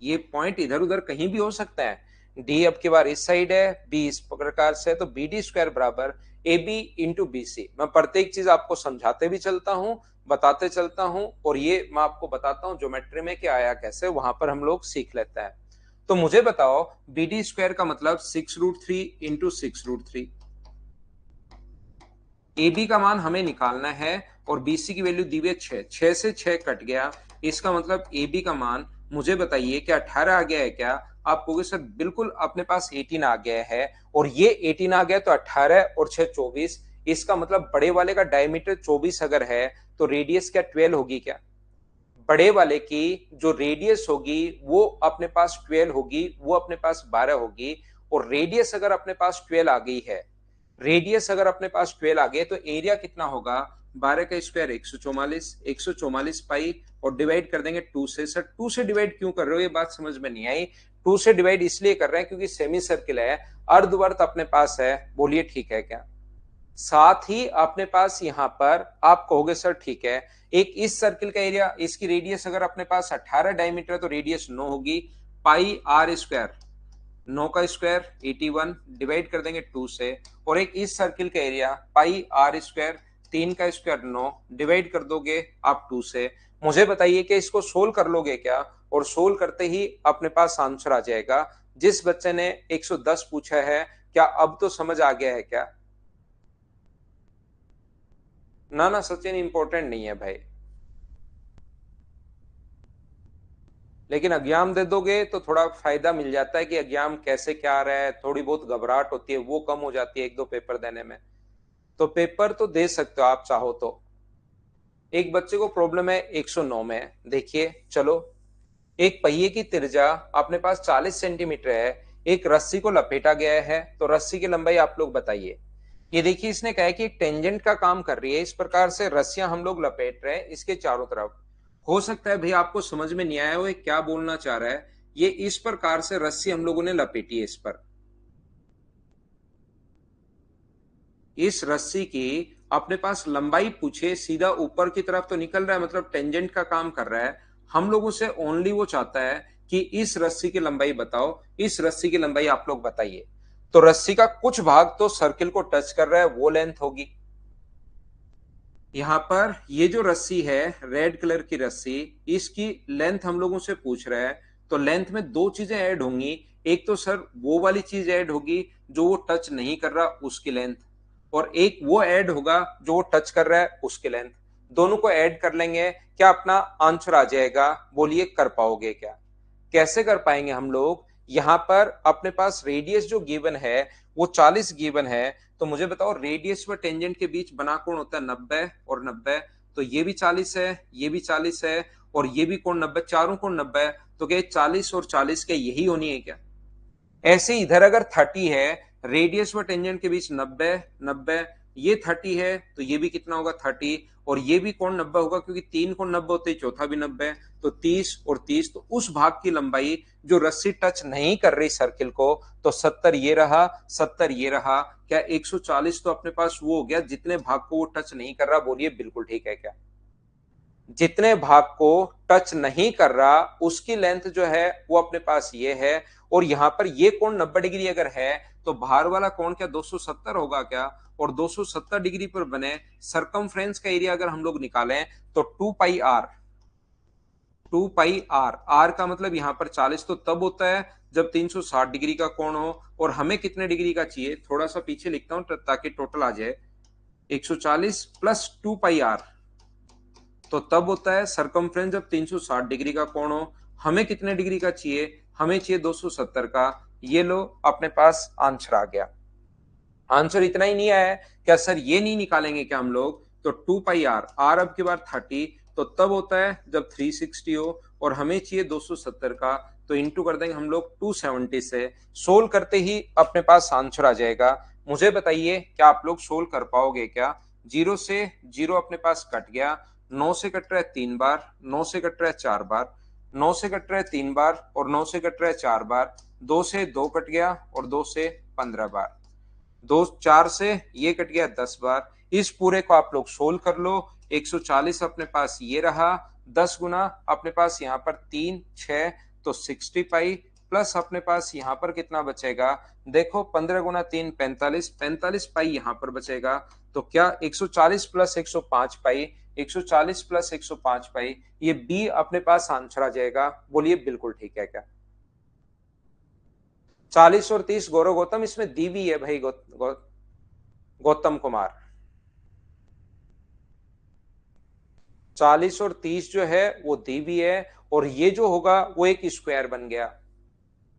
ये पॉइंट इधर उधर कहीं भी हो सकता है, D अब की बार इस साइड है, B इस प्रकार से, तो BD स्क्वायर बराबर AB इंटू BC। मैं प्रत्येक चीज आपको समझाते भी चलता हूं, बताते चलता हूं, और ये मैं आपको बताता हूं ज्योमेट्री में कि आया कैसे, वहां पर हम लोग सीख लेते हैं। तो मुझे बताओ BD स्क्वायर का मतलब 6 रूट 3 इंटू 6 रूट 3। AB का मान हमें निकालना है और BC की वैल्यू दी हुई है 6, 6 से 6 कट गया। इसका मतलब AB का मान मुझे बताइए क्या 18 आ गया है क्या? आप कहोगे सर बिल्कुल अपने पास 18 आ गया है, और ये 18 आ गया तो 18 और 6 24। इसका मतलब बड़े वाले का डायमीटर 24 अगर है तो रेडियस क्या 12 होगी क्या? बड़े वाले की जो रेडियस होगी वो अपने पास 12 होगी, वो अपने पास 12 होगी। और रेडियस अगर अपने पास 12 आ गई है, रेडियस अगर अपने पास 12 आ गए तो एरिया कितना होगा? 12 का स्क्वायर 144, 144 पाई, और डिवाइड कर देंगे 2 से। सर 2 से डिवाइड क्यों कर रहे हो, ये बात समझ में नहीं आई। 2 से डिवाइड इसलिए कर रहे हैं क्योंकि सेमी सर्किल है, अर्धवर्त अपने पास है। बोलिए ठीक है क्या? साथ ही अपने पास यहां पर आप कहोगे सर ठीक है, एक इस सर्किल का एरिया, इसकी रेडियस अगर अपने पास 18 डायमीटर है तो रेडियस 9 होगी, पाई आर स्क्वायर, 9 का स्क्वायर 81, डिवाइड कर देंगे 2 से। और एक इस सर्किल का एरिया पाई आर स्क्वायर, 3 का स्क्वायर 9, डिवाइड कर दोगे आप 2 से। मुझे बताइए कि इसको सोल्व कर लोगे क्या? और सोल्व करते ही अपने पास आंसर आ जाएगा। जिस बच्चे ने 110 पूछा है, क्या अब तो समझ आ गया है क्या? ना ना सचिन, इंपॉर्टेंट नहीं है भाई, लेकिन एग्जाम दे दोगे तो थोड़ा फायदा मिल जाता है कि एग्जाम कैसे क्या आ रहा है, थोड़ी बहुत घबराहट होती है वो कम हो जाती है एक दो पेपर देने में। तो पेपर तो दे सकते हो आप चाहो तो। एक बच्चे को प्रॉब्लम है 109 में, देखिए चलो, एक पहिए की त्रिज्या अपने पास 40 सेंटीमीटर है, एक रस्सी को लपेटा गया है, तो रस्सी की लंबाई आप लोग बताइए। ये देखिए इसने कहा है कि एक टेंजेंट का काम कर रही है, इस प्रकार से रस्सियां हम लोग लपेट रहे हैं इसके चारों तरफ। हो सकता है भाई आपको समझ में नहीं आया वो क्या बोलना चाह रहा है। ये इस प्रकार से रस्सी हम लोगों ने लपेटी है इस पर, इस रस्सी की अपने पास लंबाई पूछे, सीधा ऊपर की तरफ तो निकल रहा है, मतलब टेंजेंट का काम कर रहा है। हम लोगों से ओनली वो चाहता है कि इस रस्सी की लंबाई बताओ, इस रस्सी की लंबाई आप लोग बताइए। तो रस्सी का कुछ भाग तो सर्किल को टच कर रहा है, वो लेंथ होगी। यहां पर ये जो रस्सी है, रेड कलर की रस्सी, इसकी लेंथ हम लोगों से पूछ रहा है। तो लेंथ में दो चीजें ऐड होंगी, एक तो सर वो वाली चीज ऐड होगी जो वो टच नहीं कर रहा उसकी लेंथ, और एक वो ऐड होगा जो वो टच कर रहा है उसकी लेंथ। दोनों को ऐड कर लेंगे, क्या अपना आंसर आ जाएगा? बोलिए कर पाओगे क्या? कैसे कर पाएंगे हम लोग? यहां पर अपने पास रेडियस जो गिवन है वो 40 गिवन है, तो मुझे बताओ रेडियस व टेंजेंट के बीच बना कोण होता है 90 और 90, तो ये भी 40 है, ये भी 40 है, और ये भी कोण 90, चारों कोण 90 है, तो क्या 40 और 40 के यही होनी है क्या? ऐसे इधर अगर 30 है, रेडियस व टेंजेंट के बीच 90 90, ये 30 है तो ये भी कितना होगा 30, और ये भी कोण 90 होगा क्योंकि तीन कोण 90 होते हैं, चौथा भी 90, तो 30 और 30, तो उस भाग की लंबाई जो रस्सी टच नहीं कर रही सर्किल को, तो 70 ये रहा, 70 ये रहा, क्या 140 तो अपने पास वो हो गया जितने भाग को वो टच नहीं कर रहा? बोलिए बिल्कुल ठीक है क्या? जितने भाग को टच नहीं कर रहा उसकी लेंथ जो है वो अपने पास ये है, और यहां पर ये कोण 90 डिग्री अगर है तो बाहर वाला कोण क्या 270 होगा क्या? और 270 डिग्री पर बने सरकमफ्रेंस का एरिया अगर हम लोग निकालें तो 2 पाई आर, 2 पाई आर, आर का मतलब यहां पर 40 तो तब होता है जब 360 डिग्री का कोण हो, और हमें कितने डिग्री का चाहिए? थोड़ा सा पीछे लिखता हूं ताकि टोटल आ जाए, 140 प्लस 2 पाई आर, तो तब होता है सरकमफ्रेंस जब 360 डिग्री का कोण हो। हमें कितने डिग्री का चाहिए? हमें चाहिए 270 का। ये लो अपने पास आंसर आ गया। आंसर इतना ही नहीं आया है क्या सर? ये नहीं निकालेंगे क्या हम लोग? तो 2 पाई आर, आर अब की बार 30, तो तब होता है जब 360 हो, और हमें चाहिए 270 का, तो इंटू कर देंगे हम लोग 270 से। सोल्व करते ही अपने पास आंसर आ जाएगा। मुझे बताइए क्या आप लोग सोल्व कर पाओगे क्या? जीरो से जीरो अपने पास कट गया, 9 से कट रहा है 3 बार, 9 से कट रहा है 4 बार, 9 से कट रहा है 3 बार, और 9 से कट रहा है 4 बार, 2 से 2 कट गया, और 2 से 15 बार, 2 4 से ये कट गया 10 बार। इस पूरे को आप लोग सोल्व कर लो। 140 अपने पास ये रहा, 10 गुना अपने पास यहाँ पर 3 6, तो 60 पाई, प्लस अपने पास यहाँ पर कितना बचेगा? देखो 15 गुना 3 45, 45 पाई यहाँ पर बचेगा, तो क्या 140 प्लस 105 पाई, 140 प्लस 105 पाई, ये बी अपने पास आंसर आ जाएगा। बोलिए बिल्कुल ठीक है क्या? 40 और 30 गौरव गौतम, इसमें दी भी है भाई गौतम कुमार। 40 और 30 जो है वो दी भी है, और ये जो होगा वो एक स्क्वायर बन गया,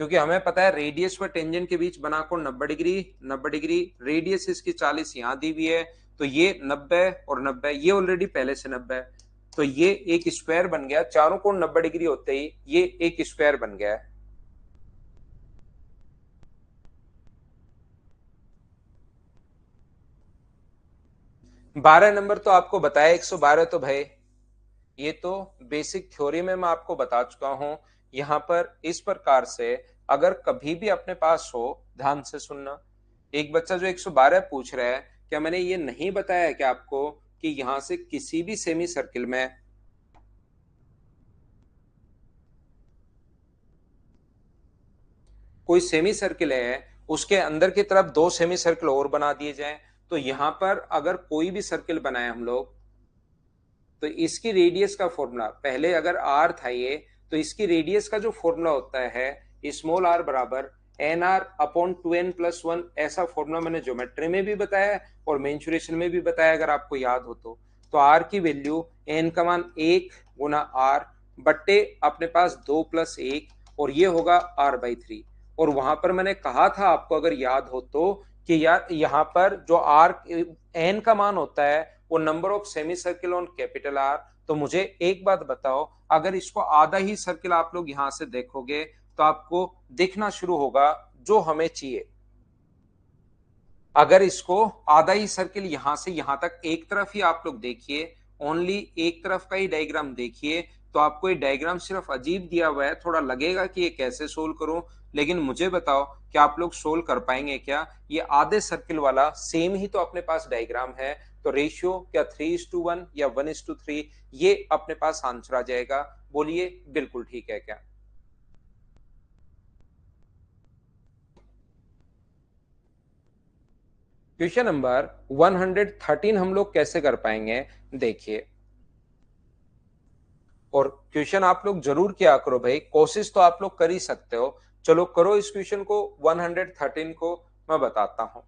क्योंकि हमें पता है रेडियस व टेंजेंट के बीच बना कोण 90 डिग्री, 90 डिग्री, रेडियस इसकी 40 यहां दी हुई है, तो ये 90 और 90, ये ऑलरेडी पहले से 90 है, तो ये एक स्क्वायर बन गया। चारों कोण 90 डिग्री होते ही ये एक स्क्वायर बन गया है। 12 नंबर तो आपको बताया, 112 तो भाई ये तो बेसिक थ्योरी में मैं आपको बता चुका हूं। यहां पर इस प्रकार से अगर कभी भी अपने पास हो, ध्यान से सुनना, एक बच्चा जो 112 पूछ रहा है, क्या मैंने ये नहीं बताया क्या आपको कि यहां से किसी भी सेमी सर्किल में कोई सेमी सर्किल है, उसके अंदर की तरफ दो सेमी सर्किल और बना दिए जाएं, तो यहां पर अगर कोई भी सर्किल बनाए हम लोग, तो इसकी रेडियस का फॉर्मूला, पहले अगर आर था ये, तो इसकी रेडियस का जो फॉर्मूला होता है स्मॉल आर बराबर एन आर अपॉन 2n+1, ऐसा फॉर्मूला मैंने ज्योमेट्री में भी बताया और मेंसुरेशन में भी बताया अगर आपको याद हो तो आर की वैल्यू एन का मान 1 गुना आर बट्टे अपने पास 2+1, और ये होगा r/3। और वहां पर मैंने कहा था आपको अगर याद हो तो कि यार यहां पर जो आर एन का मान होता है वो number of semi circle on capital R. तो मुझे एक बात बताओ, अगर इसको आधा ही सर्किल आप लोग यहां से देखोगे तो आपको दिखना शुरू होगा जो हमें चाहिए। अगर इसको आधा ही सर्किल यहां से यहां तक एक तरफ ही आप लोग देखिए, ओनली एक तरफ का ही डायग्राम देखिए, तो आपको ये डायग्राम सिर्फ अजीब दिया हुआ है, थोड़ा लगेगा कि ये कैसे सोल्व करूं, लेकिन मुझे बताओ कि आप लोग सोल्व कर पाएंगे क्या? ये आधे सर्किल वाला सेम ही तो अपने पास डायग्राम है, तो रेशियो क्या 3:1 या 1:3, ये अपने पास आंसर आ जाएगा। बोलिए बिल्कुल ठीक है क्या? क्वेश्चन नंबर 113 हम लोग कैसे कर पाएंगे, देखिए, और क्वेश्चन आप लोग जरूर किया करो भाई, कोशिश तो आप लोग कर ही सकते हो। चलो करो इस क्वेश्चन को 113 को, मैं बताता हूं।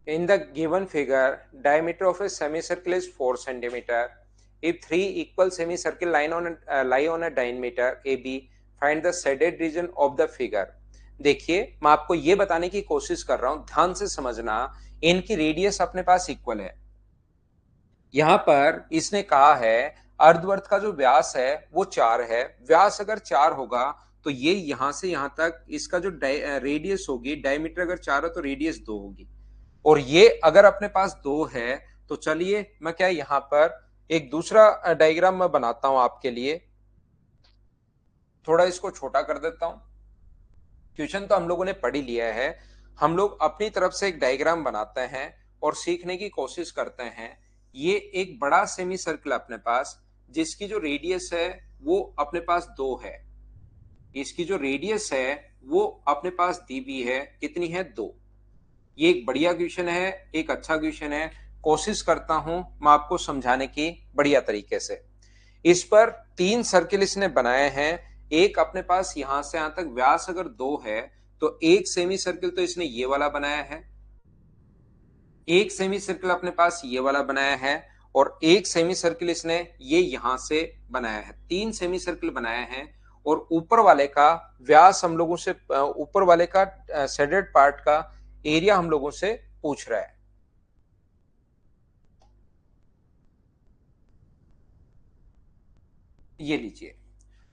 In the given figure, diameter of a semicircle is 4 centimeter. If three equal semicircle lie on a diameter AB, find the shaded region of the figure. देखिए, मैं आपको ये बताने की कोशिश कर रहा हूं, ध्यान से समझना। इनकी रेडियस अपने पास इक्वल है। यहां पर इसने कहा है अर्धवर्त का जो व्यास है वो 4 है। व्यास अगर 4 होगा तो ये यहां से यहां तक इसका जो रेडियस होगी, डायमीटर अगर 4 है तो रेडियस 2 होगी। और ये अगर अपने पास 2 है तो चलिए मैं क्या यहां पर एक दूसरा डायग्राम मैं बनाता हूं आपके लिए। थोड़ा इसको छोटा कर देता हूं। क्वेश्चन तो हम लोगों ने पढ़ ही लिया है। हम लोग अपनी तरफ से एक डायग्राम बनाते हैं और सीखने की कोशिश करते हैं। ये एक बड़ा सेमी सर्कल अपने पास, जिसकी जो रेडियस है वो अपने पास 2 है। इसकी जो रेडियस है वो अपने पास दी हुई है, कितनी है? 2। ये एक बढ़िया क्वेश्चन है, एक अच्छा क्वेश्चन है। कोशिश करता हूं मैं आपको समझाने की बढ़िया तरीके से। इस पर 3 सर्किल इसने बनाए हैं। एक अपने पास यहां से यहां तक व्यास अगर 2 है तो एक सेमी सर्किल तो इसने ये वाला बनाया है, एक सेमी सर्किल अपने पास ये वाला बनाया है, और एक सेमी सर्किल इसने ये यहां से बनाया है। 3 सेमी सर्किल बनाए हैं। और ऊपर वाले का व्यास हम लोगों से, ऊपर वाले का शेडेड पार्ट का एरिया हम लोगों से पूछ रहा है। ये लीजिए।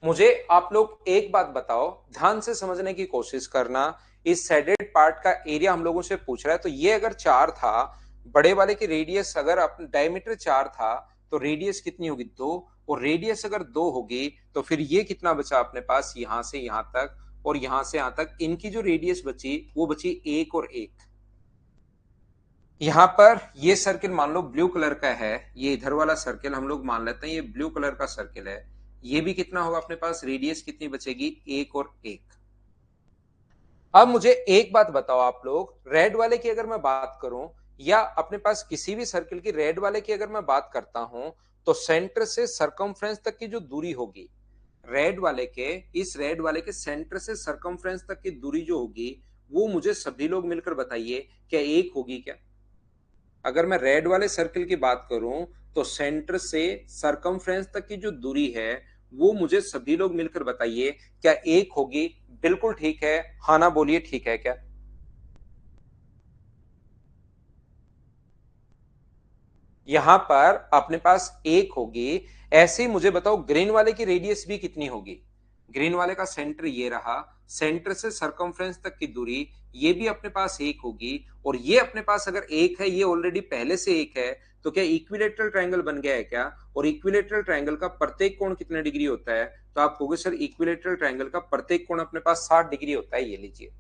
मुझे आप लोग एक बात बताओ, ध्यान से समझने की कोशिश करना। इस शेडेड पार्ट का एरिया हम लोगों से पूछ रहा है, तो ये अगर 4 था, बड़े वाले की रेडियस अगर डायमीटर 4 था तो रेडियस कितनी होगी? 2। और रेडियस अगर 2 होगी तो फिर ये कितना बचा अपने पास? यहां से यहां तक और यहां से यहां तक इनकी जो रेडियस बची वो बची 1 और 1। यहां पर ये सर्किल मान लो ब्लू कलर का है, ये इधर वाला सर्किल हम लोग मान लेते हैं ये ब्लू कलर का सर्किल है। ये भी कितना होगा अपने पास? रेडियस कितनी बचेगी? 1 और 1। अब मुझे एक बात बताओ आप लोग, रेड वाले की अगर मैं बात करूं या अपने पास किसी भी सर्किल की रेड वाले की अगर मैं बात करता हूं, तो सेंटर से सरकमफ्रेंस तक की जो दूरी होगी, रेड वाले के, इस रेड वाले के सेंटर से सरकमफ्रेंस तक की दूरी जो होगी, वो मुझे सभी लोग मिलकर बताइए क्या 1 होगी क्या? अगर मैं रेड वाले सर्किल की बात करूं तो सेंटर से सरकमफ्रेंस तक की जो दूरी है वो मुझे सभी लोग मिलकर बताइए क्या 1 होगी? बिल्कुल ठीक है, हाँ ना बोलिए, ठीक है क्या? यहां पर अपने पास 1 होगी। ऐसे ही मुझे बताओ ग्रीन वाले की रेडियस भी कितनी होगी? ग्रीन वाले का सेंटर ये रहा, सेंटर से सरकमफ्रेंस तक की दूरी ये भी अपने पास 1 होगी। और ये अपने पास अगर 1 है, ये ऑलरेडी पहले से 1 है, तो क्या इक्विलेटरल ट्रायंगल बन गया है क्या? और इक्विलेटरल ट्रायंगल का प्रत्येक कोण कितने डिग्री होता है? तो आप कहोगे सर इक्विलेटरल ट्रायंगल का प्रत्येक कोण अपने पास 60 डिग्री होता है। ये लीजिए।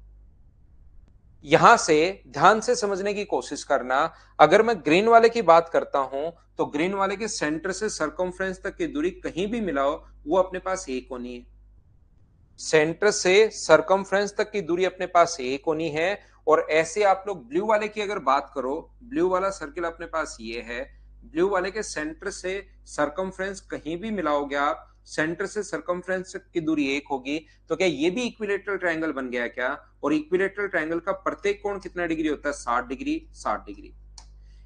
यहां से ध्यान से समझने की कोशिश करना। अगर मैं ग्रीन वाले की बात करता हूं तो ग्रीन वाले के सेंटर से सरकमफ्रेंस तक की दूरी कहीं भी मिलाओ वो अपने पास 1 होनी है। सेंटर से सरकमफ्रेंस तक की दूरी अपने पास 1 होनी है। और ऐसे आप लोग ब्लू वाले की अगर बात करो, ब्लू वाला सर्किल अपने पास ये है। ब्लू वाले के सेंटर से सरकमफ्रेंस कहीं भी मिलाओगे आप, सेंटर से सरकमफ्रेंस की दूरी 1 होगी। तो क्या ये भी इक्विलेटरल ट्रायंगल बन गया क्या? और इक्विलेटरल ट्रायंगल का प्रत्येक कोण कितना डिग्री होता है? 60 डिग्री। 60 डिग्री।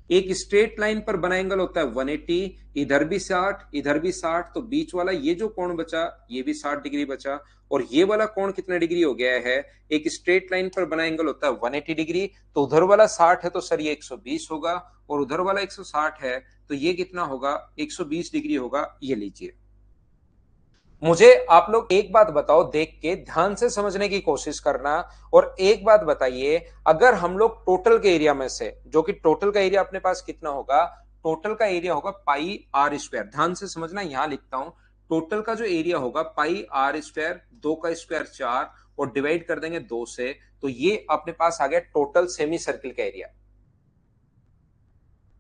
एक स्ट्रेट लाइन पर बना एंगल होता है 180, इधर भी 60 इधर भी 60, तो बीच वाला ये जो कोण बचा ये भी 60 डिग्री बचा। और ये वाला कोण कितना डिग्री हो गया है? एक स्ट्रेट लाइन पर बना एंगल होता है 180 डिग्री, तो उधर वाला 60 है तो सर ये 120 होगा, और उधर वाला 160 है तो ये कितना होगा? 120 डिग्री होगा। ये लीजिए। मुझे आप लोग एक बात बताओ, देख के ध्यान से समझने की कोशिश करना। और एक बात बताइए, अगर हम लोग टोटल के एरिया में से, जो कि टोटल का एरिया अपने पास कितना होगा, टोटल का एरिया होगा पाई आर स्क्वायर। ध्यान से समझना, यहां लिखता हूं, टोटल का जो एरिया होगा पाई आर स्क्वायर, 2 का स्क्वायर 4, और डिवाइड कर देंगे 2 से, तो ये अपने पास आ गया टोटल सेमी सर्किल का एरिया।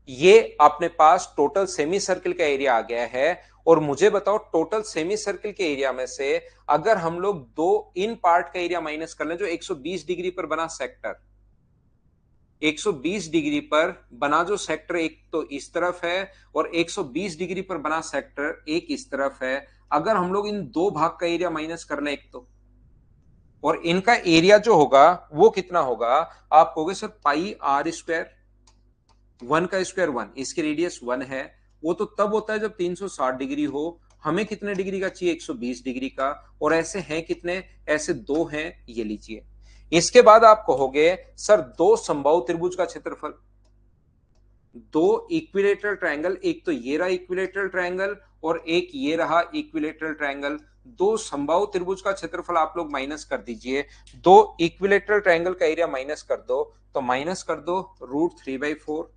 ये अपने पास टोटल सेमी सर्किल का एरिया आ गया है। और मुझे बताओ, टोटल सेमी सर्किल के एरिया में से अगर हम लोग दो इन पार्ट का एरिया माइनस कर लें, जो 120 डिग्री पर बना सेक्टर, 120 डिग्री पर बना जो सेक्टर एक तो इस तरफ है, और 120 डिग्री पर बना सेक्टर एक इस तरफ है, अगर हम लोग इन दो भाग का एरिया माइनस कर लें एक तो, और इनका एरिया जो होगा वो कितना होगा, आप कहोगे सर पाई आर स्क्वायर, 1 का स्क्वायर 1, इसकी रेडियस 1 है। वो तो तब होता है जब 360 डिग्री हो। हमें कितने डिग्री का चाहिए, 120 डिग्री का। और ऐसे हैं कितने, ऐसे दो हैं, ये लीजिए। इसके बाद आप कहोगे सर दो समबाहु त्रिभुज का क्षेत्रफल, दो इक्विलेटरल ट्रायंगल, एक तो ये रहा इक्विलेटरल ट्रायंगल और एक ये रहा इक्विलेटरल ट्रायंगल, दो समबाहु त्रिभुज का क्षेत्रफल आप लोग माइनस कर दीजिए। दो इक्विलेटरल ट्रायंगल का एरिया माइनस कर दो, तो माइनस कर दो √3/4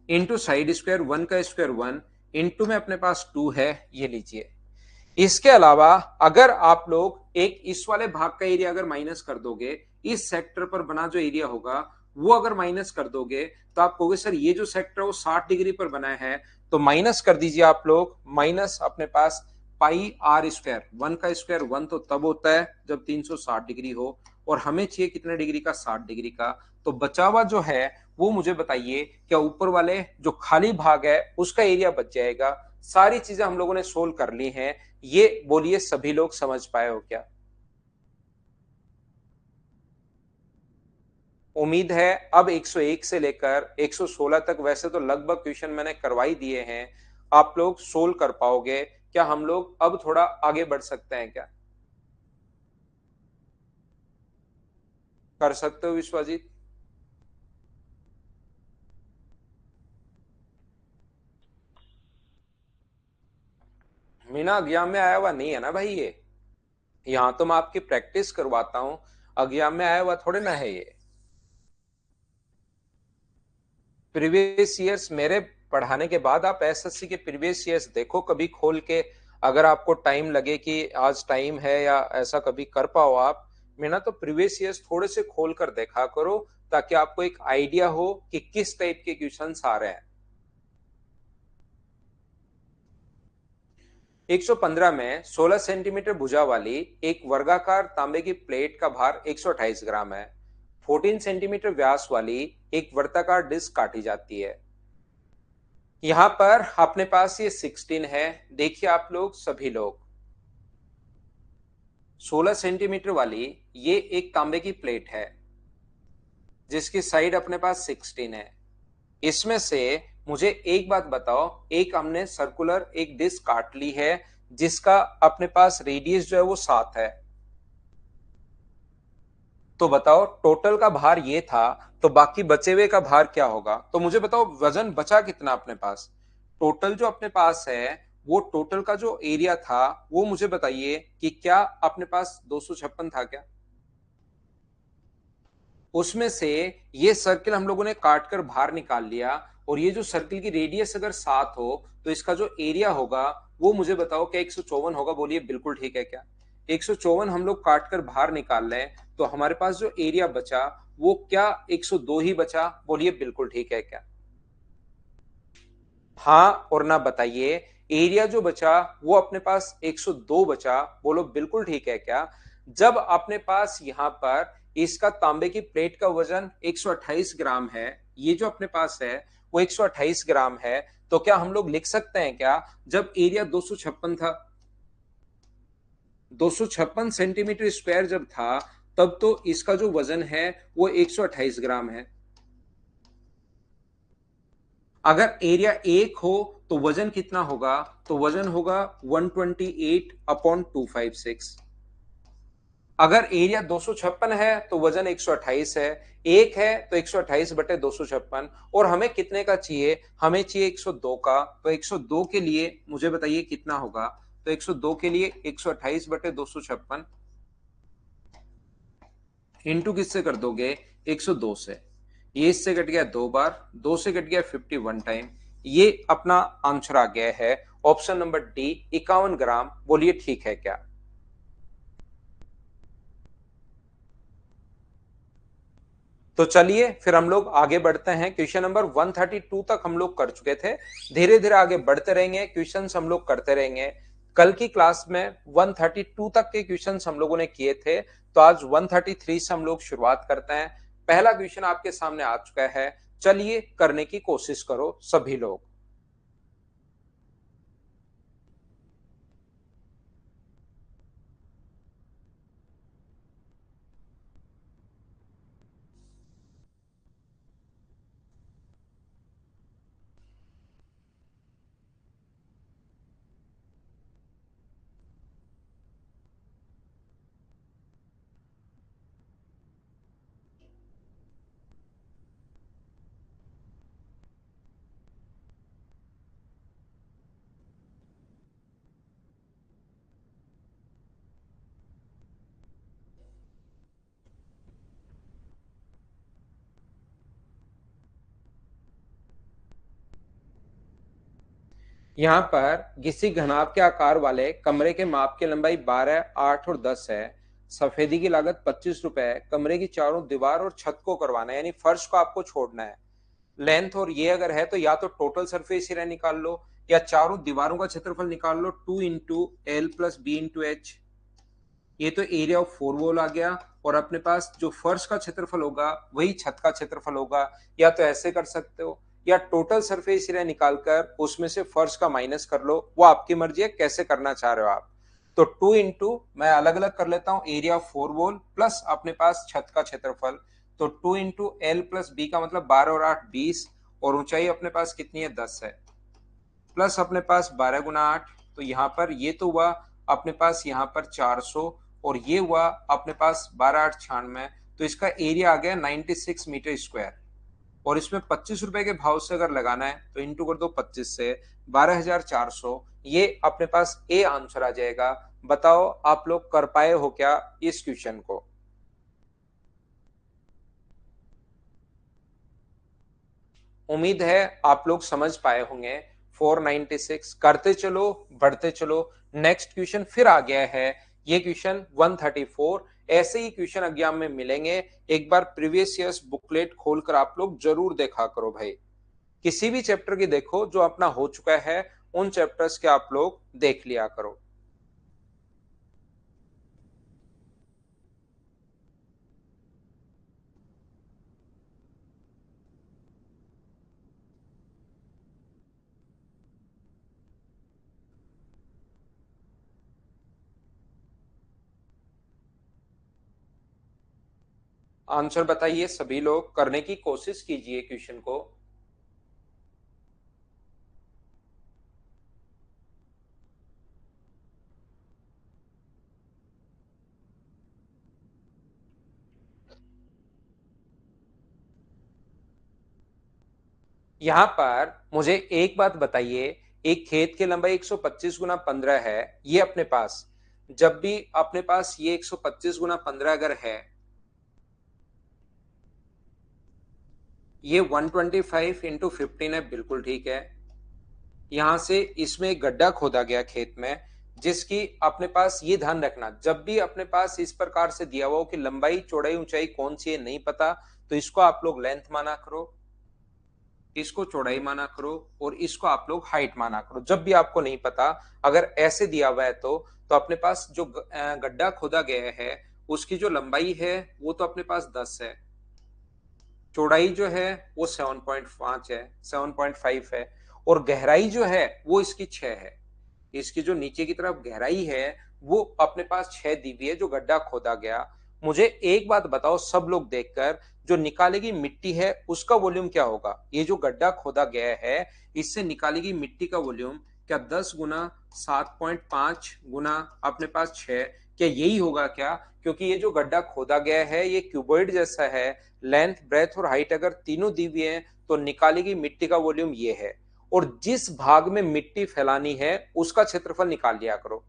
इंटू साइड स्क्वायर, 1 का स्क्वायर 1, इंटू में अपने पास 2 है, ये लीजिए। इसके अलावा अगर आप लोग एक इस वाले भाग का एरिया अगर माइनस कर दोगे, इस सेक्टर पर बना जो एरिया होगा वो अगर माइनस कर दोगे, तो आप कहोगे सर ये जो सेक्टर है वो 60 डिग्री पर बना है, तो माइनस कर दीजिए आप लोग, माइनस अपने पास पाई आर स्क्वायर, 1 का स्क्वायर 1 तो तब होता है जब 360 डिग्री हो, और हमें चाहिए कितने डिग्री का, 60 डिग्री का। तो बचा हुआ जो है वो मुझे बताइए, क्या ऊपर वाले जो खाली भाग है उसका एरिया बच जाएगा। सारी चीजें हम लोगों ने सोल्व कर ली हैं। ये बोलिए सभी लोग समझ पाए हो क्या? उम्मीद है अब 101 से लेकर 116 तक वैसे तो लगभग क्वेश्चन मैंने करवाई दिए हैं, आप लोग सोल्व कर पाओगे। क्या हम लोग अब थोड़ा आगे बढ़ सकते हैं क्या? कर सकते हो विश्वजीत? मीना एग्जाम में आया हुआ नहीं है ना भाई ये, यहां तो मैं आपकी प्रैक्टिस करवाता हूं, एग्जाम में आया हुआ थोड़े ना है ये। प्रीवियस ईयर्स मेरे पढ़ाने के बाद आप एसएससी के प्रीवियस ईयर्स देखो कभी खोल के, अगर आपको टाइम लगे कि आज टाइम है या ऐसा कभी कर पाओ आप, मैं ना तो प्रीवियस ईयर्स थोड़े से खोल कर देखा करो, ताकि आपको एक आइडिया हो कि किस टाइप के क्वेश्चंस आ रहे हैं। 115 में 16 सेंटीमीटर भुजा वाली एक वर्गाकार तांबे की प्लेट का भार 128 ग्राम है। 14 सेंटीमीटर व्यास वाली एक वर्ताकार डिस्क काटी जाती है। यहां पर अपने पास ये 16 है। देखिए आप लोग सभी लोग, 16 सेंटीमीटर वाली ये एक तांबे की प्लेट है जिसकी साइड अपने पास 16 है। इसमें से मुझे एक बात बताओ, एक हमने सर्कुलर एक डिस्क काट ली है जिसका अपने पास रेडियस जो है वो 7 है। तो बताओ टोटल का भार ये था, तो बाकी बचे हुए का भार क्या होगा? तो मुझे बताओ वजन बचा कितना अपने पास? टोटल जो अपने पास है, वो टोटल का जो एरिया था वो मुझे बताइए कि क्या अपने पास 256 था क्या? उसमें से ये सर्किल हम लोगों ने काट कर बाहर निकाल लिया, और ये जो सर्किल की रेडियस अगर 7 हो, तो इसका जो एरिया होगा वो मुझे बताओ क्या 154 होगा? बोलिए बिल्कुल ठीक है क्या? 154 हम लोग काट कर बाहर निकाल लें, तो हमारे पास जो एरिया बचा वो क्या 102 ही बचा? बोलिए बिल्कुल ठीक है क्या? हाँ और ना बताइए, एरिया जो बचा वो अपने पास 102 बचा, बोलो बिल्कुल ठीक है क्या? जब अपने पास यहां पर इसका तांबे की प्लेट का वजन 128 ग्राम है, ये जो अपने पास है वो 128 ग्राम है, तो क्या हम लोग लिख सकते हैं क्या, जब एरिया 256 था, 256 सेंटीमीटर स्क्वायर जब था, तब तो इसका जो वजन है वो 128 ग्राम है। अगर एरिया 1 हो तो वजन कितना होगा? तो वजन होगा 128/256। अगर एरिया 256 है तो वजन 128 है, एक है तो 128/256, और हमें कितने का चाहिए? हमें चाहिए 102 का। तो 102 के लिए मुझे बताइए कितना होगा? तो 102 के लिए 128/256 इंटू किससे कर दोगे, 102 से। ये इससे कट गया 2 बार, 2 से कट गया 51 टाइम। ये अपना आंसर आ गया है ऑप्शन नंबर डी, 51 ग्राम। बोलिए ठीक है क्या? तो चलिए फिर हम लोग आगे बढ़ते हैं। क्वेश्चन नंबर 132 तक हम लोग कर चुके थे। धीरे धीरे आगे बढ़ते रहेंगे, क्वेश्चंस हम लोग करते रहेंगे। कल की क्लास में 132 तक के क्वेश्चंस हम लोगों ने किए थे, तो आज 133 से हम लोग शुरुआत करते हैं। पहला क्वेश्चन आपके सामने आ चुका है, चलिए करने की कोशिश करो सभी लोग। यहाँ पर किसी घनाभ के आकार वाले कमरे के माप की लंबाई 12, 8 और 10 है। सफेदी की लागत 25 रुपए है। कमरे की चारों दीवार और छत को करवाना है, यानी फर्श को आपको छोड़ना है। लेंथ और ये अगर है तो या तो टोटल सरफेस एरिया निकाल लो या चारों दीवारों का क्षेत्रफल निकाल लो, 2 × L + B × H। ये तो एरिया ऑफ 4 वॉल आ गया। और अपने पास जो फर्श का क्षेत्रफल होगा वही छत का क्षेत्रफल होगा। या तो ऐसे कर सकते हो, या टोटल सरफेस एरिया निकालकर उसमें से फर्श का माइनस कर लो, वो आपकी मर्जी है कैसे करना चाह रहे हो आप। तो 2 इंटू, मैं अलग अलग कर लेता हूं, एरिया ऑफ 4 वॉल प्लस अपने पास छत का क्षेत्रफल। तो 2 × L + B का मतलब 12 और 8 20, और ऊंचाई अपने पास कितनी है, 10 है। प्लस अपने पास 12 × 8, तो यहाँ पर ये तो हुआ अपने पास यहाँ पर 400, और ये हुआ अपने पास 12 × 8 = 96। तो इसका एरिया आ गया 96 मीटर स्क्वायर। और इसमें 25 रुपए के भाव से अगर लगाना है तो इंटू कर दो 25 से, 12,400। ये अपने पास ए आंसर आ जाएगा। बताओ आप लोग कर पाए हो क्या इस क्वेश्चन को? उम्मीद है आप लोग समझ पाए होंगे। 496 करते चलो, बढ़ते चलो। नेक्स्ट क्वेश्चन फिर आ गया है, ये क्वेश्चन 134। ऐसे ही क्वेश्चन एग्जाम में मिलेंगे। एक बार प्रीवियस ईयर्स बुकलेट खोलकर आप लोग जरूर देखा करो भाई। किसी भी चैप्टर की देखो जो अपना हो चुका है, उन चैप्टर्स के आप लोग देख लिया करो। आंसर बताइए सभी लोग, करने की कोशिश कीजिए क्वेश्चन को। यहाँ पर मुझे एक बात बताइए, एक खेत की लंबाई 125 × 15 है, ये अपने पास, जब भी अपने पास ये 125 × 15 अगर है, ये 125 × 15 है, बिल्कुल ठीक है। यहां से इसमें एक गड्ढा खोदा गया खेत में, जिसकी अपने पास ये ध्यान रखना, जब भी अपने पास इस प्रकार से दिया हुआ हो कि लंबाई चौड़ाई ऊंचाई कौन सी है नहीं पता, तो इसको आप लोग लेंथ माना करो, इसको चौड़ाई माना करो, और इसको आप लोग हाइट माना करो। जब भी आपको नहीं पता, अगर ऐसे दिया हुआ है तो अपने पास जो गड्ढा खोदा गया है उसकी जो लंबाई है वो तो अपने पास 10 है, चौड़ाई जो है वो 7.5 है, 7.5 है, और गहराई जो है वो इसकी 6 है। इसकी जो नीचे की तरफ गहराई है वो अपने पास 6 दी हुई है जो गड्ढा खोदा गया। मुझे एक बात बताओ सब लोग देखकर, जो निकालेगी मिट्टी है उसका वॉल्यूम क्या होगा? ये जो गड्ढा खोदा गया है इससे निकालेगी मिट्टी का वॉल्यूम क्या 10 × 7.5 अपने पास 6, क्या यही होगा क्या? क्योंकि ये जो गड्ढा खोदा गया है ये क्यूबॉइड जैसा है, लेंथ ब्रेथ और हाइट अगर तीनों दी हुई है तो निकालेगी मिट्टी का वॉल्यूम ये है। और जिस भाग में मिट्टी फैलानी है उसका क्षेत्रफल निकाल लिया करो।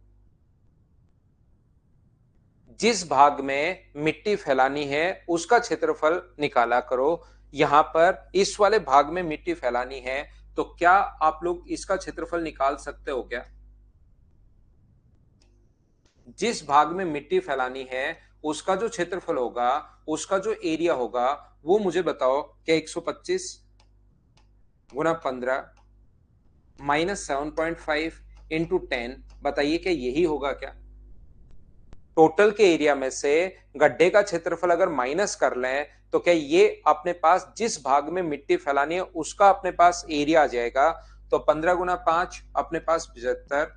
जिस भाग में मिट्टी फैलानी है उसका क्षेत्रफल निकाला करो। यहां पर इस वाले भाग में मिट्टी फैलानी है, तो क्या आप लोग इसका क्षेत्रफल निकाल सकते हो क्या? जिस भाग में मिट्टी फैलानी है उसका जो क्षेत्रफल होगा, उसका जो एरिया होगा, वो मुझे बताओ। क्या 125 गुना 15 माइनस 7.5 इंटू 10, बताइए क्या यही होगा क्या? टोटल के एरिया में से गड्ढे का क्षेत्रफल अगर माइनस कर लें तो क्या ये अपने पास जिस भाग में मिट्टी फैलानी है उसका अपने पास एरिया आ जाएगा? तो 15 गुना 5 अपने पास 75,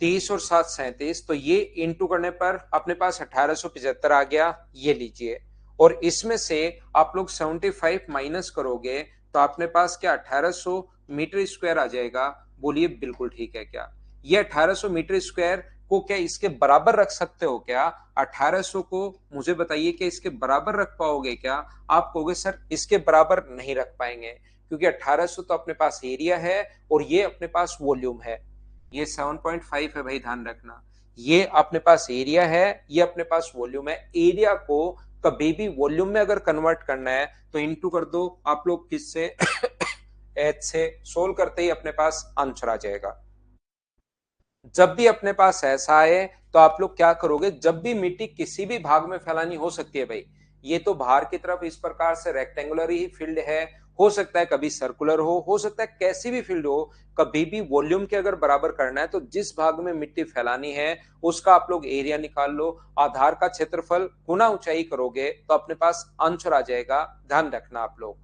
30 और 7 37, तो ये इंटू करने पर अपने पास 1875 आ गया। ये लीजिए। और इसमें से आप लोग 75 माइनस करोगे तो अपने पास क्या 1800 मीटर स्क्वायर आ जाएगा। बोलिए बिल्कुल ठीक है क्या? ये 1800 मीटर स्क्वायर को क्या इसके बराबर रख सकते हो क्या? 1800 को मुझे बताइए कि इसके बराबर रख पाओगे क्या? आप कहोगे सर इसके बराबर नहीं रख पाएंगे, क्योंकि 1800 तो अपने पास एरिया है और ये अपने पास वॉल्यूम है। ये 7.5 है भाई, ध्यान रखना। ये अपने पास एरिया है, ये अपने पास वॉल्यूम है। एरिया को कभी भी वॉल्यूम में अगर कन्वर्ट करना है तो इंटू कर दो आप लोग किससे? एच से। सोल्व करते ही अपने पास आंसर आ जाएगा। जब भी अपने पास ऐसा आए तो आप लोग क्या करोगे? जब भी मिट्टी किसी भी भाग में फैलानी हो सकती है भाई, ये तो बाहर की तरफ इस प्रकार से रेक्टेंगुलर ही फील्ड है, हो सकता है कभी सर्कुलर हो सकता है कैसी भी फील्ड हो। कभी भी वॉल्यूम के अगर बराबर करना है तो जिस भाग में मिट्टी फैलानी है उसका आप लोग एरिया निकाल लो, आधार का क्षेत्रफल गुना ऊंचाई करोगे तो अपने पास आंसर आ जाएगा। ध्यान रखना आप लोग,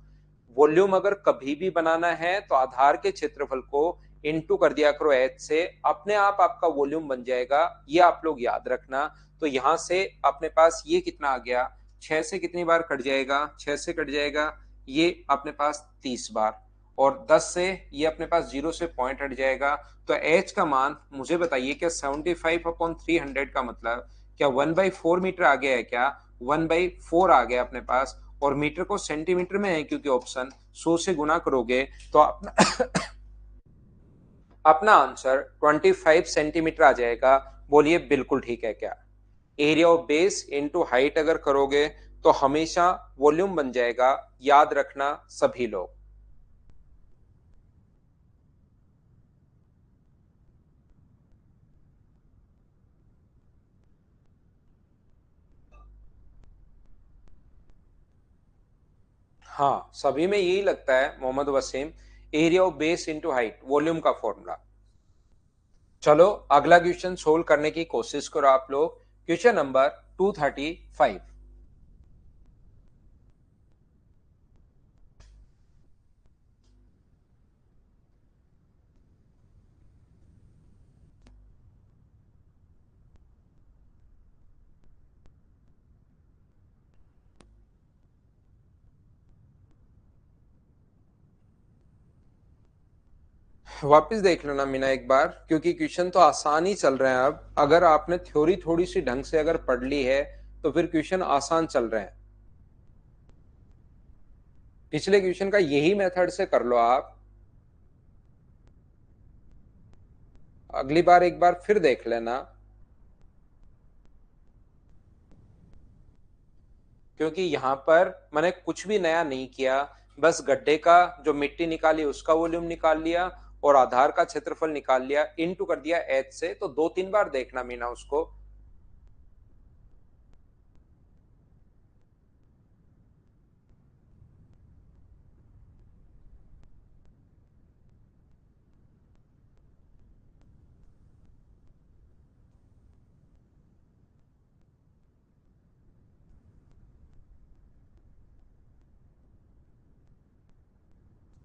वॉल्यूम अगर कभी भी बनाना है तो आधार के क्षेत्रफल को इंटू कर दिया करो एच से, अपने आप आपका वॉल्यूम बन जाएगा। ये आप लोग याद रखना। तो यहां से अपने पास ये कितना आ गया? 6 से कितनी बार कट जाएगा? 6 से कट जाएगा ये अपने पास 30 बार, और 10 से ये अपने पास 0 से पॉइंट हट जाएगा। तो एच का मान मुझे बताइए, क्या 75/300 का मतलब क्या 1/4 मीटर आ गया है क्या? 1/4 आ गया अपने पास। और मीटर को सेंटीमीटर में है क्योंकि ऑप्शन 100 से गुना करोगे तो अपना अपना आंसर 25 सेंटीमीटर आ जाएगा। बोलिए बिल्कुल ठीक है क्या? Area of base into height अगर करोगे तो हमेशा वॉल्यूम बन जाएगा। याद रखना सभी लोग। हाँ, सभी में यही लगता है Mohammad Wasim. Area of base into height, volume का फॉर्मूला। चलो अगला क्वेश्चन सोल्व करने की कोशिश करो आप लोग। Question number 235। वापस देख लेना मीना एक बार, क्योंकि क्वेश्चन तो आसान ही चल रहे हैं। अब अगर आपने थ्योरी थोड़ी सी ढंग से अगर पढ़ ली है तो फिर क्वेश्चन आसान चल रहे हैं। पिछले क्वेश्चन का यही मेथड से कर लो आप। अगली बार एक बार फिर देख लेना, क्योंकि यहां पर मैंने कुछ भी नया नहीं किया। बस गड्ढे का जो मिट्टी निकाली उसका वॉल्यूम निकाल लिया और आधार का क्षेत्रफल निकाल लिया, इनटू कर दिया एच से। तो 2-3 बार देखना मीना उसको।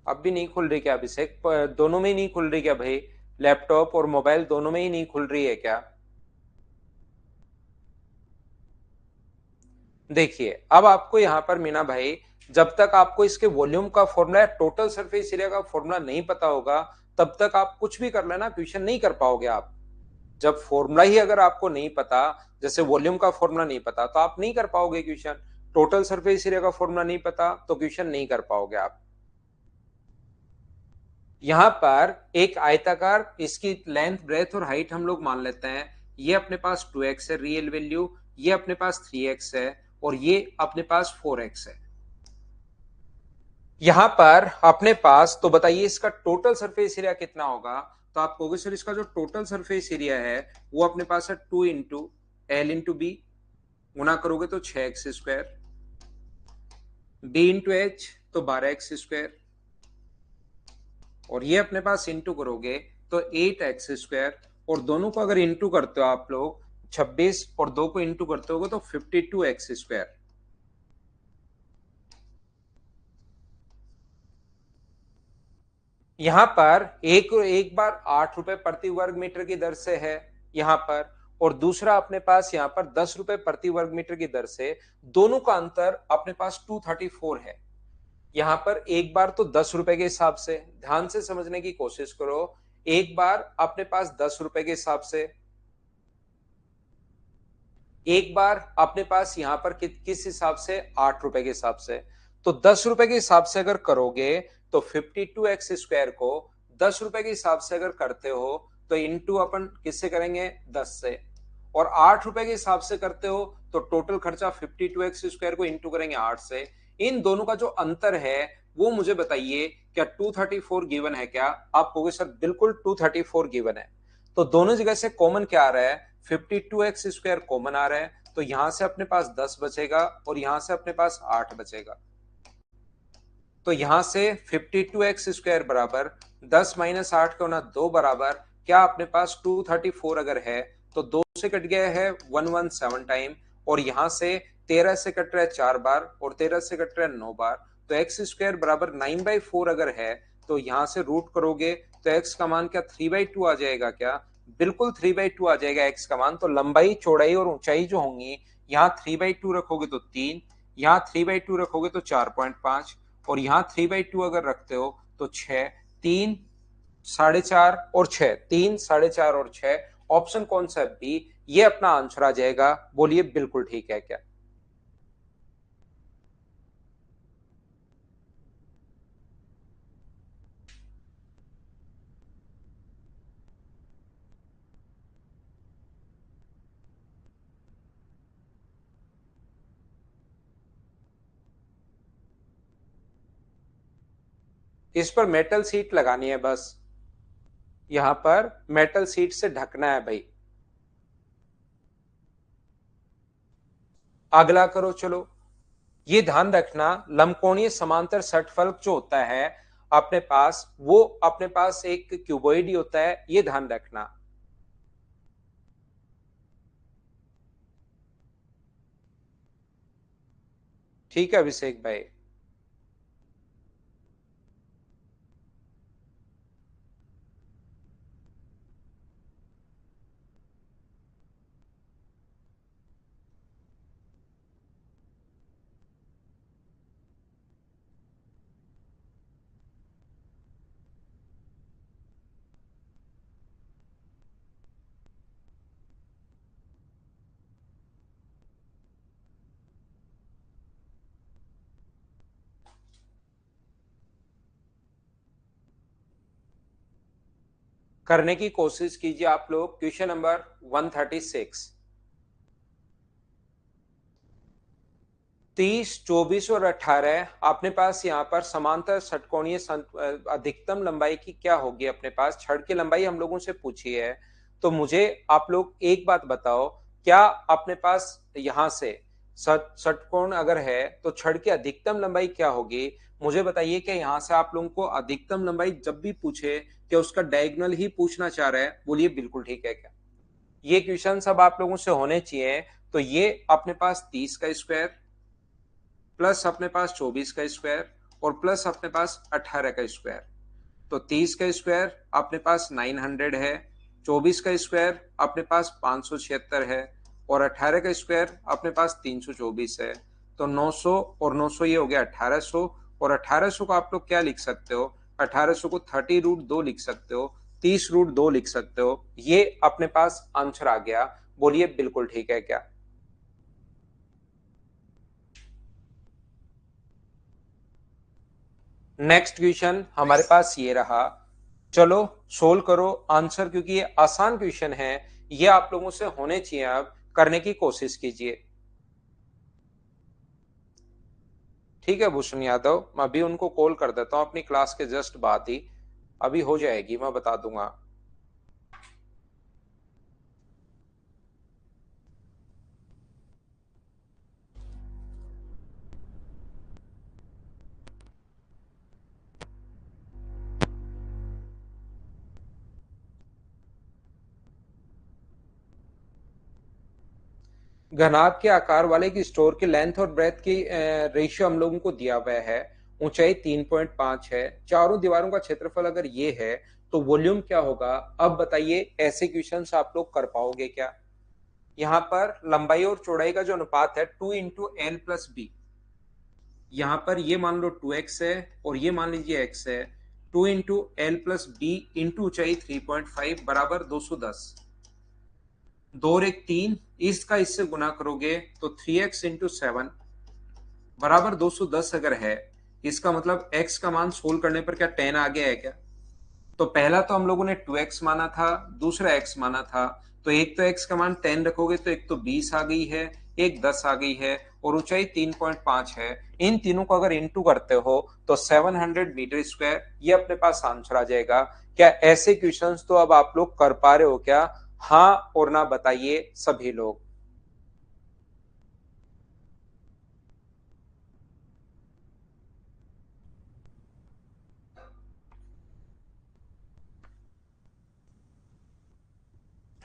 अब भी नहीं खुल रही क्या अभिषेक? दोनों में ही नहीं खुल रही क्या भाई? लैपटॉप और मोबाइल दोनों में ही नहीं खुल रही है क्या? देखिए अब आपको यहां पर मीना भाई, जब तक आपको इसके वॉल्यूम का फॉर्मूला, टोटल सरफेस एरिया का फॉर्मूला नहीं पता होगा तब तक आप कुछ भी कर लेना, क्वेश्चन नहीं कर पाओगे आप। जब फॉर्मूला ही अगर आपको नहीं पता, जैसे वॉल्यूम का फॉर्मूला नहीं पता, तो आप नहीं कर पाओगे क्वेश्चन। टोटल सरफेस एरिया का फॉर्मूला नहीं पता तो क्वेश्चन नहीं कर पाओगे आप। यहां पर एक आयताकार, इसकी लेंथ ब्रेथ और हाइट हम लोग मान लेते हैं। ये अपने पास 2x है रियल वैल्यू, ये अपने पास 3x है और ये अपने पास 4x है। यहां पर अपने पास तो बताइए इसका टोटल सरफेस एरिया कितना होगा। तो आप कहोगे सर इसका जो टोटल सरफेस एरिया है वो अपने पास है 2 इंटू एल इंटू बी, गुना करोगे तो 6x², बी इंटू एच तो 12x², और ये अपने पास इंटू करोगे तो 8x², और दोनों को अगर इंटू करते हो आप लोग 26 और 2 को इंटू करते हो तो 52x²। यहां पर एक एक बार 8 रुपए प्रति वर्ग मीटर की दर से है यहां पर, और दूसरा अपने पास यहां पर 10 रुपए प्रति वर्ग मीटर की दर से, दोनों का अंतर अपने पास 234 है। यहां पर एक बार तो 10 रुपए के हिसाब से, ध्यान से समझने की कोशिश करो, एक बार अपने पास 10 रुपए के हिसाब से, एक बार अपने पास यहां पर किस हिसाब से, 8 रुपए के हिसाब से। तो 10 रुपए के हिसाब से अगर करोगे तो 52x² को 10 रुपए के हिसाब से अगर करते हो तो इंटू अपन किससे करेंगे, 10 से, और 8 रुपए के हिसाब से करते हो तो टोटल खर्चा 52x² को इंटू करेंगे 8 से। इन दोनों का जो अंतर है वो मुझे बताइए, क्या 234 गिवन है क्या। आप कहोगे सर बिल्कुल 234 गिवन है। तो दोनों जगह से कॉमन क्या आ रहा है, 52x² कॉमन आ रहा है, तो यहां से अपने पास 10 बचेगा और यहां से अपने पास 8 बचेगा। तो यहां से 52x² बराबर 10 माइनस 8 का होना 2 बराबर, क्या अपने पास 234 अगर है तो 2 से कट गया है 117 टाइम, और यहां से 13 से कट रहा है 4 बार और 13 से कट रहा है 9 बार। तो x² बराबर 9/4 अगर है तो यहां से रूट करोगे तो x का मान क्या 3/2 आ जाएगा क्या, बिल्कुल 3/2 आ जाएगा x का मान। तो लंबाई चौड़ाई और ऊंचाई जो होंगी, यहाँ 3/2 रखोगे तो 3, यहाँ 3/2 रखोगे तो 4.5, और यहां 3/2 अगर रखते हो तो 6, 3, 4.5 और 6, 3, 4.5 और 6, ऑप्शन कौन सा है, बी, ये अपना आंसर आ जाएगा। बोलिए बिल्कुल ठीक है क्या। इस पर मेटल सीट लगानी है बस, यहां पर मेटल सीट से ढकना है भाई। अगला करो चलो। ये ध्यान रखना, लंबकोणीय समांतर षटफलक जो होता है अपने पास, वो अपने पास एक क्यूबॉइड ही होता है, ये ध्यान रखना। ठीक है अभिषेक भाई। करने की कोशिश कीजिए आप लोग। क्वेश्चन नंबर 136, 30, 24 और 18 अपने पास यहाँ पर समांतर षटकोणीय अधिकतम लंबाई की क्या होगी अपने पास, छड़ की लंबाई हम लोगों से पूछी है। तो मुझे आप लोग एक बात बताओ, क्या अपने पास यहां से षटकोण अगर है तो छड़ की अधिकतम लंबाई क्या होगी। मुझे बताइए कि यहां से आप लोगों को अधिकतम लंबाई जब भी पूछे कि उसका डायगोनल ही पूछना चाह रहा है, बोलिए बिल्कुल ठीक है क्या। ये क्वेश्चन सब आप लोगों से होने चाहिए। तो ये अपने पास 30 का स्क्वायर, प्लस अपने पास 24 का स्क्वायर, और प्लस अपने पास 18 का स्क्वायर। तो 30 का स्क्वायर अपने पास 900 है, 24 का स्क्वायर अपने पास 576 है, और 18 का स्क्वायर अपने पास 324 है। तो 900 और 900 ये हो गया 1800, और 1800 को आप लोग क्या लिख सकते हो, 1800 को 30√2 लिख सकते हो, 30√2 लिख सकते हो। ये अपने पास आंसर आ गया। बोलिए बिल्कुल ठीक है क्या। नेक्स्ट क्वेश्चन हमारे पास ये रहा, चलो सोल्व करो आंसर, क्योंकि ये आसान क्वेश्चन है, ये आप लोगों से होने चाहिए, आप करने की कोशिश कीजिए। ठीक है भूषण यादव, मैं अभी उनको कॉल कर देता हूँ अपनी क्लास के जस्ट बाद ही, अभी हो जाएगी, मैं बता दूंगा। घनाभ के आकार वाले की स्टोर की लेंथ और ब्रेथ की रेशियो हम लोगों को दिया हुआ है। ऊंचाई 3.5 है, चारों दीवारों का क्षेत्रफल अगर ये है तो वॉल्यूम क्या होगा। अब बताइए ऐसे क्वेश्चंस आप लोग कर पाओगे क्या। यहाँ पर लंबाई और चौड़ाई का जो अनुपात है 2 × L + B, यहाँ पर ये मान लो 2x है और ये मान लीजिए x है। 2 × L + B इंटू ऊंचाई 3.5 बराबर 210। 2 और 1 3, इसका इससे गुना करोगे तो 3x × 7 बराबर 210 अगर है, इसका मतलब x का मान सोल्व करने पर क्या 10 आ गया है क्या। तो पहला तो हम लोगों ने 2x माना था, दूसरा x माना था, तो एक तो x का मान 10 रखोगे तो एक तो 20 आ गई है, एक 10 आ गई है, और ऊंचाई 3.5 है। इन तीनों को अगर इंटू करते हो तो 700 मीटर स्क्वायर, ये अपने पास आंसर आ जाएगा। क्या ऐसे क्वेश्चंस तो अब आप लोग कर पा रहे हो क्या। हाँ और ना बताइए सभी लोग।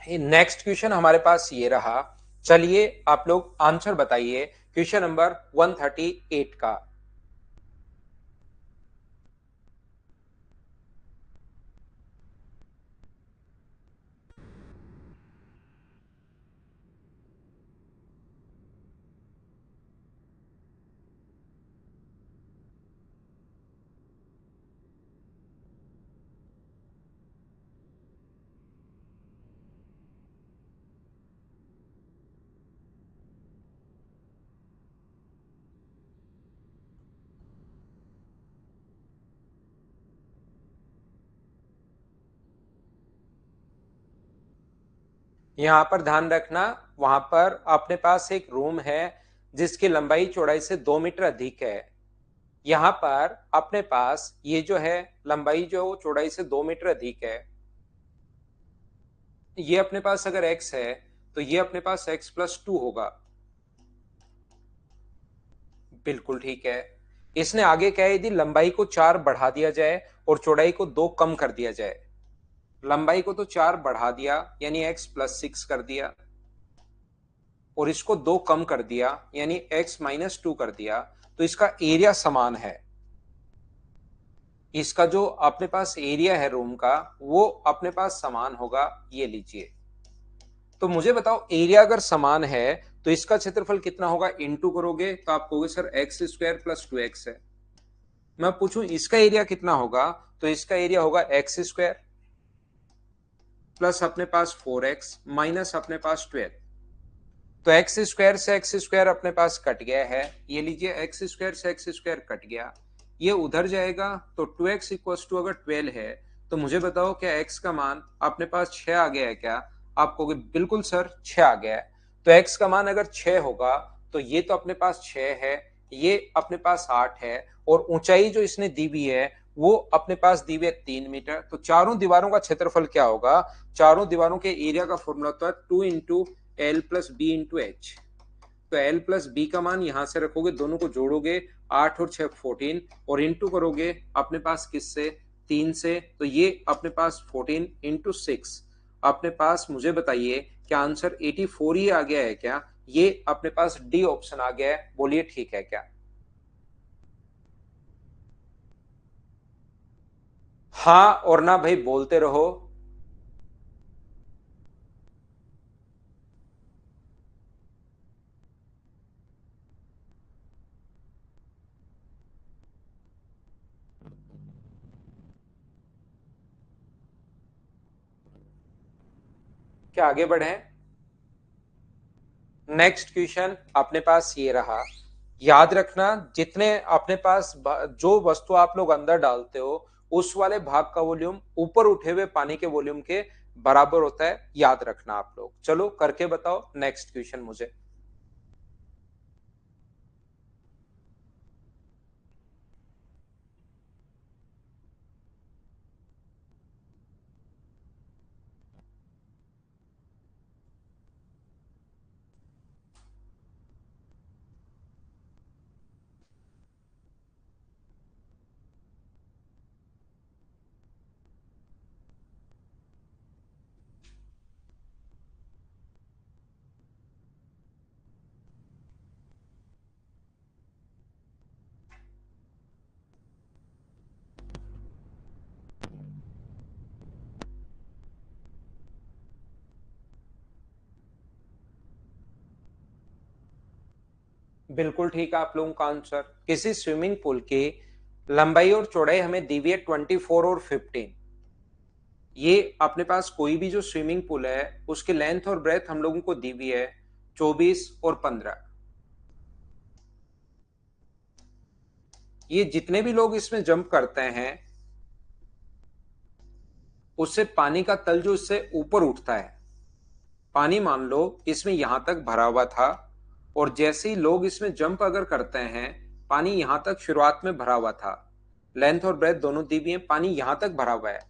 नेक्स्ट क्वेश्चन हमारे पास ये रहा। चलिए आप लोग आंसर बताइए क्वेश्चन नंबर 138 का। यहां पर ध्यान रखना, वहां पर अपने पास एक रूम है जिसकी लंबाई चौड़ाई से 2 मीटर अधिक है। यहां पर अपने पास ये जो है लंबाई जो चौड़ाई से 2 मीटर अधिक है, ये अपने पास अगर x है तो ये अपने पास x + 2 होगा। बिल्कुल ठीक है। इसने आगे क्या है, यदि लंबाई को 4 बढ़ा दिया जाए और चौड़ाई को 2 कम कर दिया जाए। लंबाई को तो 4 बढ़ा दिया यानी x + 6 कर दिया, और इसको 2 कम कर दिया यानी x - 2 कर दिया, तो इसका एरिया समान है। इसका जो अपने पास एरिया है रूम का वो अपने पास समान होगा, ये लीजिए। तो मुझे बताओ एरिया अगर समान है तो इसका क्षेत्रफल कितना होगा। इंटू करोगे तो आप कहोगे सर x² + 2x है। मैं पूछूं इसका एरिया कितना होगा, तो इसका एरिया होगा x² प्लस अपने पास 4x माइनस अपने पास 12। तो x² से x² अपने पास कट गया है, ये लीजिए x² से x² कट गया, ये उधर जाएगा। तो 2x = अगर 12 है तो मुझे बताओ क्या x का मान अपने पास 6 आ गया है क्या। आप कहोगे बिल्कुल सर 6 आ गया है। तो x का मान अगर 6 होगा तो ये तो अपने पास 6 है, ये अपने पास 8 है, और ऊंचाई जो इसने दी हुई है वो अपने पास दी हुई है 3 मीटर। तो चारों दीवारों का क्षेत्रफल क्या होगा। चारों दीवारों के एरिया का फॉर्मूला होता है 2 × L + B × H। तो L + B का मान यहां से रखोगे, दोनों को जोड़ोगे 8 और 6 14, और इंटू करोगे अपने पास किससे 3 से, तो ये अपने पास 14 × 6 अपने पास। मुझे बताइए क्या आंसर 84 ही आ गया है क्या। ये अपने पास डी ऑप्शन आ गया है, बोलिए ठीक है क्या। हाँ और ना भाई बोलते रहो। क्या आगे बढ़े। नेक्स्ट क्वेश्चन अपने पास ये रहा। याद रखना जितने अपने पास जो वस्तु आप लोग अंदर डालते हो उस वाले भाग का वॉल्यूम ऊपर उठे हुए पानी के वॉल्यूम के बराबर होता है। याद रखना आप लोग। चलो करके बताओ नेक्स्ट क्वेश्चन मुझे। बिल्कुल ठीक है आप लोगों का आंसर। किसी स्विमिंग पूल की लंबाई और चौड़ाई हमें दी हुई है 24 और 15। ये अपने पास कोई भी जो स्विमिंग पूल है उसकी लेंथ और ब्रेथ हम लोगों को दी हुई है 24 और 15। ये जितने भी लोग इसमें जंप करते हैं उससे पानी का तल जो इससे ऊपर उठता है। पानी मान लो इसमें यहां तक भरा हुआ था और जैसे ही लोग इसमें जंप अगर करते हैं, पानी यहां तक शुरुआत में भरा हुआ था, लेंथ और ब्रेथ दोनों दी हुई है, पानी यहां तक भरा हुआ है।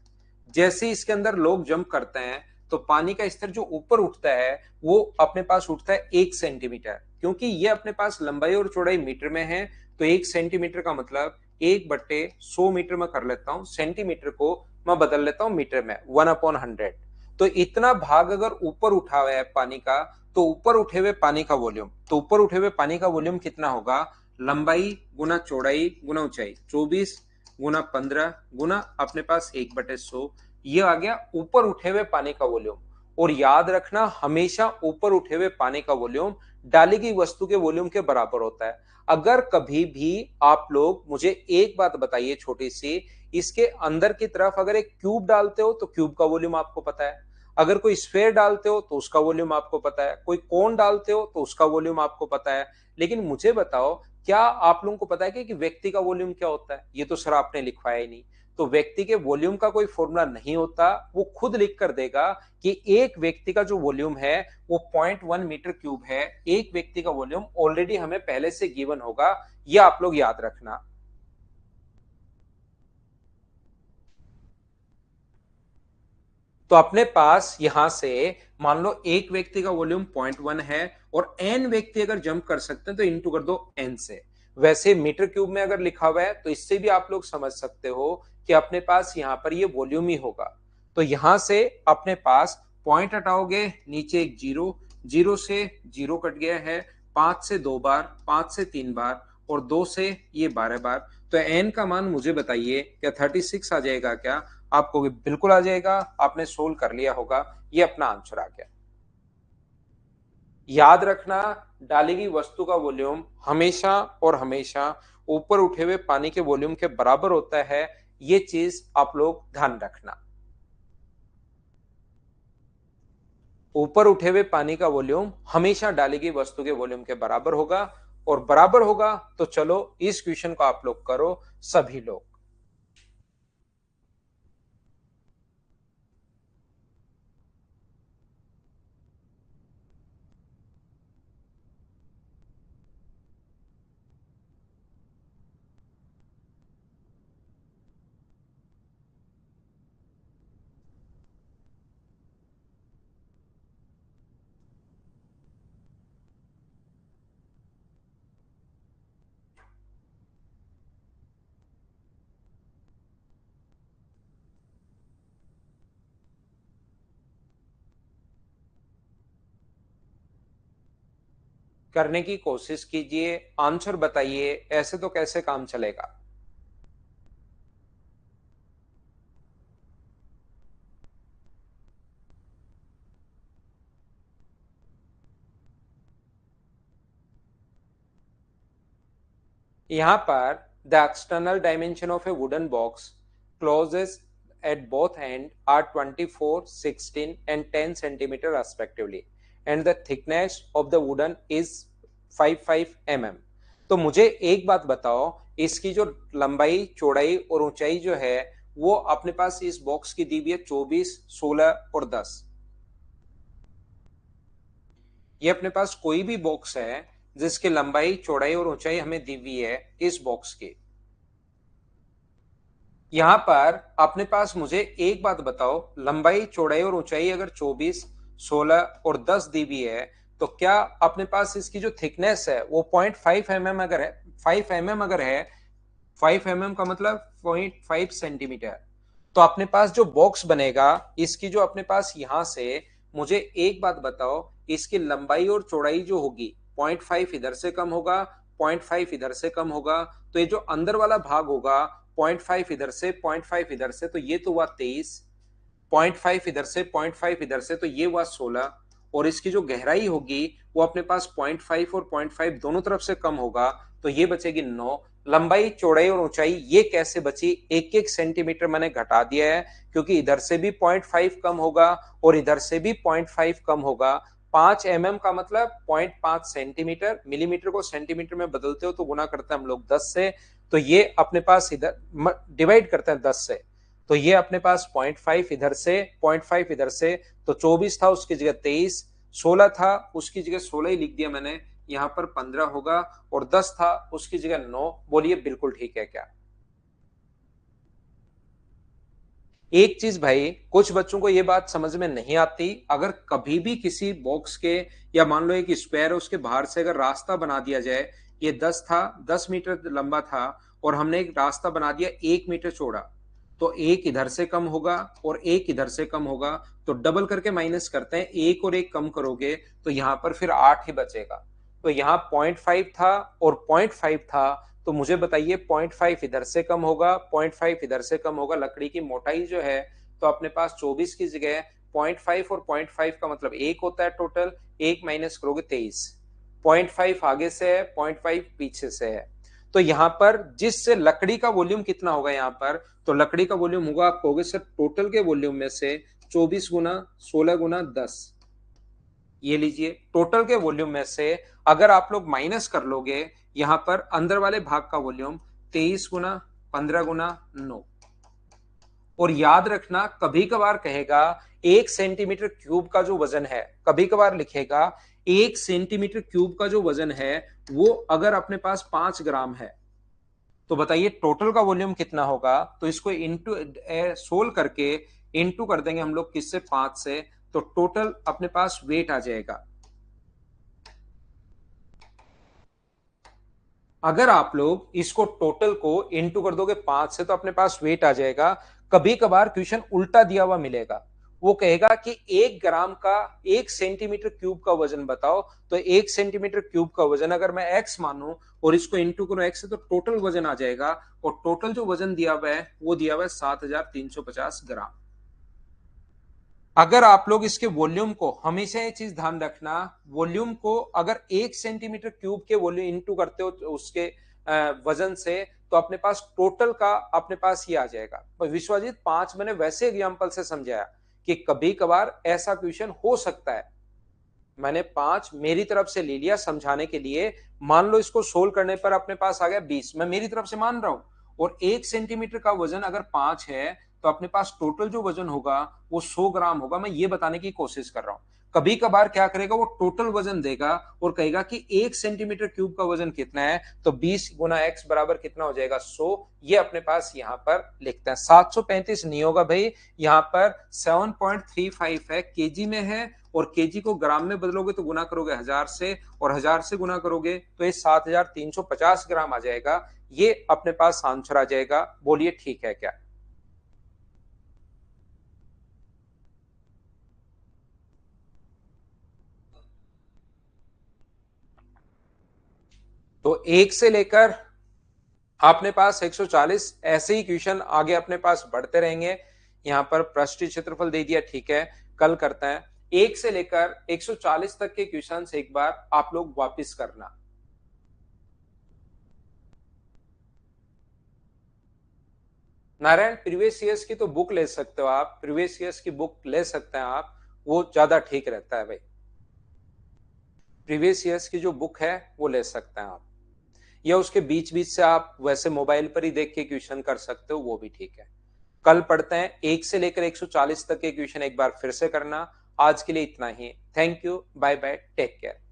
जैसे ही इसके अंदर लोग जंप करते हैं तो पानी का स्तर जो ऊपर उठता है वो अपने पास उठता है 1 सेंटीमीटर। क्योंकि ये अपने पास लंबाई और चौड़ाई मीटर में है तो 1 सेंटीमीटर का मतलब 1/100 मीटर में कर लेता हूं। सेंटीमीटर को मैं बदल लेता हूं मीटर में, 1/100। तो इतना भाग अगर ऊपर उठा हुआ है पानी का, तो ऊपर उठे हुए पानी का वॉल्यूम, तो ऊपर उठे हुए पानी का वॉल्यूम कितना होगा? लंबाई गुना चौड़ाई गुना ऊंचाई, 24 गुना 15 गुना अपने पास 1/100। ये आ गया ऊपर उठे हुए पानी का वॉल्यूम। और याद रखना हमेशा ऊपर उठे हुए पानी का वॉल्यूम डाली गई वस्तु के वॉल्यूम के बराबर होता है। अगर कभी भी आप लोग मुझे एक बात बताइए छोटी सी, इसके अंदर की तरफ अगर एक क्यूब डालते हो तो क्यूब का वॉल्यूम आपको पता है, अगर कोई स्फेयर डालते हो तो उसका वॉल्यूम आपको पता है, कोई कोन डालते हो तो उसका वॉल्यूम आपको पता है। लेकिन मुझे बताओ, क्या आप लोगों को पता है कि व्यक्ति का वॉल्यूम क्या होता है? ये तो सर आपने लिखवाया ही नहीं। तो व्यक्ति के वॉल्यूम का कोई फॉर्मूला नहीं होता, वो खुद लिख कर देगा कि एक व्यक्ति का जो वॉल्यूम है वो 0.1 मीटर क्यूब है। एक व्यक्ति का वॉल्यूम ऑलरेडी हमें पहले से गिवन होगा, ये आप लोग याद रखना। तो अपने पास यहां से मान लो एक व्यक्ति का वॉल्यूम 0.1 है और एन व्यक्ति अगर जंप कर सकते हैं तो इनटू कर दो एन से। वैसे मीटर क्यूब में अगर लिखा हुआ है तो इससे भी आप लोग समझ सकते हो कि अपने पास यहां पर ये वॉल्यूम ही होगा। तो यहां से अपने पास पॉइंट हटाओगे, नीचे एक जीरो, जीरो से जीरो कट गया है, 5 से 2 बार, 5 से 3 बार और 2 से ये 12 बार। तो एन का मान मुझे बताइए, क्या 36 आ जाएगा क्या? आपको भी बिल्कुल आ जाएगा, आपने सोल्व कर लिया होगा, ये अपना आंसर आ गया। याद रखना डाली गई वस्तु का वॉल्यूम हमेशा और हमेशा ऊपर उठे हुए पानी के वॉल्यूम के बराबर होता है, ये चीज आप लोग ध्यान रखना। ऊपर उठे हुए पानी का वॉल्यूम हमेशा डाली गई वस्तु के वॉल्यूम के बराबर होगा। और बराबर होगा तो चलो इस क्वेश्चन को आप लोग करो सभी लोग। करने की कोशिश कीजिए, आंसर बताइए, ऐसे तो कैसे काम चलेगा। यहाँ पर the external dimension of a wooden box closes at both end are 24, 16 and 10 centimeter respectively and the thickness of the wooden is 55 mm। तो मुझे एक बात बताओ, इसकी जो लंबाई चौड़ाई और ऊंचाई जो है वो अपने पास इस बॉक्स की दी हुई है 24, 16 और 10। ये अपने पास कोई भी बॉक्स है जिसकी लंबाई, चौड़ाई और ऊंचाई हमें दी हुई है इस बॉक्स की। यहां पर अपने पास मुझे एक बात बताओ, लंबाई, चौड़ाई और ऊंचाई अगर 24, 16 और 10 दी हुई है, तो क्या अपने पास इसकी जो थिकनेस है वो 0.5 mm अगर है, 5 mm अगर है, 5 mm का मतलब 0.5 सेंटीमीटर, तो अपने पास जो बॉक्स बनेगा इसकी जो अपने पास यहां से, मुझे एक बात बताओ, इसकी लंबाई और चौड़ाई जो होगी 0.5 इधर से कम होगा, 0.5 इधर से कम होगा, तो ये जो अंदर वाला भाग होगा 0.5 इधर से, 0.5 इधर से, तो ये तो हुआ 23, 0.5 इधर से, 0.5 इधर से, तो ये हुआ 16, और इसकी जो गहराई होगी वो अपने पास 0.5 और 0.5 दोनों तरफ से कम होगा, तो ये बचेगी 9। लंबाई, चौड़ाई और ऊंचाई ये कैसे बची, एक एक सेंटीमीटर मैंने घटा दिया है, क्योंकि इधर से भी 0.5 कम होगा और इधर से भी 0.5 कम होगा। 5 mm का मतलब 0.5 सेंटीमीटर, मिलीमीटर को सेंटीमीटर में बदलते हो तो गुना करते हैं हम लोग 10 से, तो ये अपने पास इधर डिवाइड करते हैं 10 से, तो ये अपने पास 0.5 इधर से, 0.5 इधर से, तो 24 था उसकी जगह 23, 16 था उसकी जगह 16 ही लिख दिया मैंने, यहां पर 15 होगा, और 10 था उसकी जगह 9। बोलिए बिल्कुल ठीक है क्या? एक चीज भाई, कुछ बच्चों को ये बात समझ में नहीं आती, अगर कभी भी किसी बॉक्स के, या मान लो एक स्क्वायर है उसके बाहर से अगर रास्ता बना दिया जाए, ये 10 था, 10 मीटर लंबा था, और हमने एक रास्ता बना दिया 1 मीटर चौड़ा, तो एक इधर से कम होगा और एक इधर से कम होगा, तो डबल करके माइनस करते हैं, एक और एक कम करोगे तो यहां पर फिर 8 ही बचेगा। तो यहाँ 0.5 था और 0.5 था, तो मुझे बताइए 0.5 इधर से कम होगा, 0.5 इधर से कम होगा, लकड़ी की मोटाई जो है, तो अपने पास 24 की जगह 0.5 और 0.5 का मतलब एक होता है टोटल, एक माइनस करोगे 23, 0.5 आगे से है, 0.5 पीछे से है, तो यहां पर जिससे लकड़ी का वॉल्यूम कितना होगा यहां पर, तो लकड़ी का वॉल्यूम होगा, आप कहोगे सर टोटल के वॉल्यूम में से 24 गुना 16 गुना 10, ये लीजिए टोटल के वॉल्यूम में से अगर आप लोग माइनस कर लोगे यहां पर अंदर वाले भाग का वॉल्यूम, 23 गुना 15 गुना 9, और याद रखना कभी कभार कहेगा 1 सेंटीमीटर क्यूब का जो वजन है, कभी कभार लिखेगा 1 सेंटीमीटर क्यूब का जो वजन है वो अगर अपने पास 5 ग्राम है, तो बताइए टोटल का वॉल्यूम कितना होगा, तो इसको इंटू सोल्व करके इंटू कर देंगे हम लोग किससे, 5 से, तो टोटल अपने पास वेट आ जाएगा। अगर आप लोग इसको टोटल को इंटू कर दोगे 5 से तो अपने पास वेट आ जाएगा। कभी कभार क्वेश्चन उल्टा दिया हुआ मिलेगा, वो कहेगा कि 1 ग्राम का 1 सेंटीमीटर क्यूब का वजन बताओ, तो 1 सेंटीमीटर क्यूब का वजन अगर मैं एक्स मानूं और इसको इंटू करो एक्स से, तो टोटल वजन आ जाएगा, और टोटल जो वजन दिया हुआ है वो दिया हुआ है 7350 ग्राम। अगर आप लोग इसके वॉल्यूम को, हमेशा ये चीज ध्यान रखना, वॉल्यूम को अगर 1 सेंटीमीटर क्यूब के वॉल्यूम इंटू करते हो तो उसके वजन से, तो अपने पास टोटल का अपने पास ये आ जाएगा। विश्वजीत 5 मैंने वैसे एग्जांपल से समझाया कि कभी कभार ऐसा क्वेश्चन हो सकता है, मैंने 5 मेरी तरफ से ले लिया समझाने के लिए, मान लो इसको सोल्व करने पर अपने पास आ गया 20, मैं मेरी तरफ से मान रहा हूं, और 1 सेंटीमीटर का वजन अगर 5 है तो अपने पास टोटल जो वजन होगा वो 100 ग्राम होगा, मैं ये बताने की कोशिश कर रहा हूं। कभी कभार क्या करेगा, वो टोटल वजन देगा और कहेगा कि 1 सेंटीमीटर क्यूब का वजन कितना है, तो 20 गुना एक्स बराबर कितना हो जाएगा, 100, ये अपने पास यहां पर लिखते हैं। 735 नहीं होगा भाई, यहां पर 7.35 है, केजी में है, और केजी को ग्राम में बदलोगे तो गुना करोगे 1000 से, और 1000 से गुना करोगे तो ये 7350 ग्राम आ जाएगा, ये अपने पास आंसर आ जाएगा। बोलिए ठीक है क्या? तो एक से लेकर अपने पास 140 ऐसे ही क्वेश्चन आगे अपने पास बढ़ते रहेंगे। यहां पर पृष्ठीय क्षेत्रफल दे दिया, ठीक है, कल करते हैं। एक से लेकर 140 तक के क्वेश्चन एक बार आप लोग वापिस करना। नारायण प्रीवियस ईयर्स की तो बुक ले सकते हो आप, प्रीवियस ईयर्स की बुक ले सकते हैं आप, वो ज्यादा ठीक रहता है भाई। प्रीवियस ईयर्स की जो बुक है वो ले सकते हैं आप, या उसके बीच बीच से आप वैसे मोबाइल पर ही देख के क्वेश्चन कर सकते हो, वो भी ठीक है। कल पढ़ते हैं 1 से लेकर 140 तक के क्वेश्चन एक बार फिर से करना। आज के लिए इतना ही। Thank you, bye bye, take care.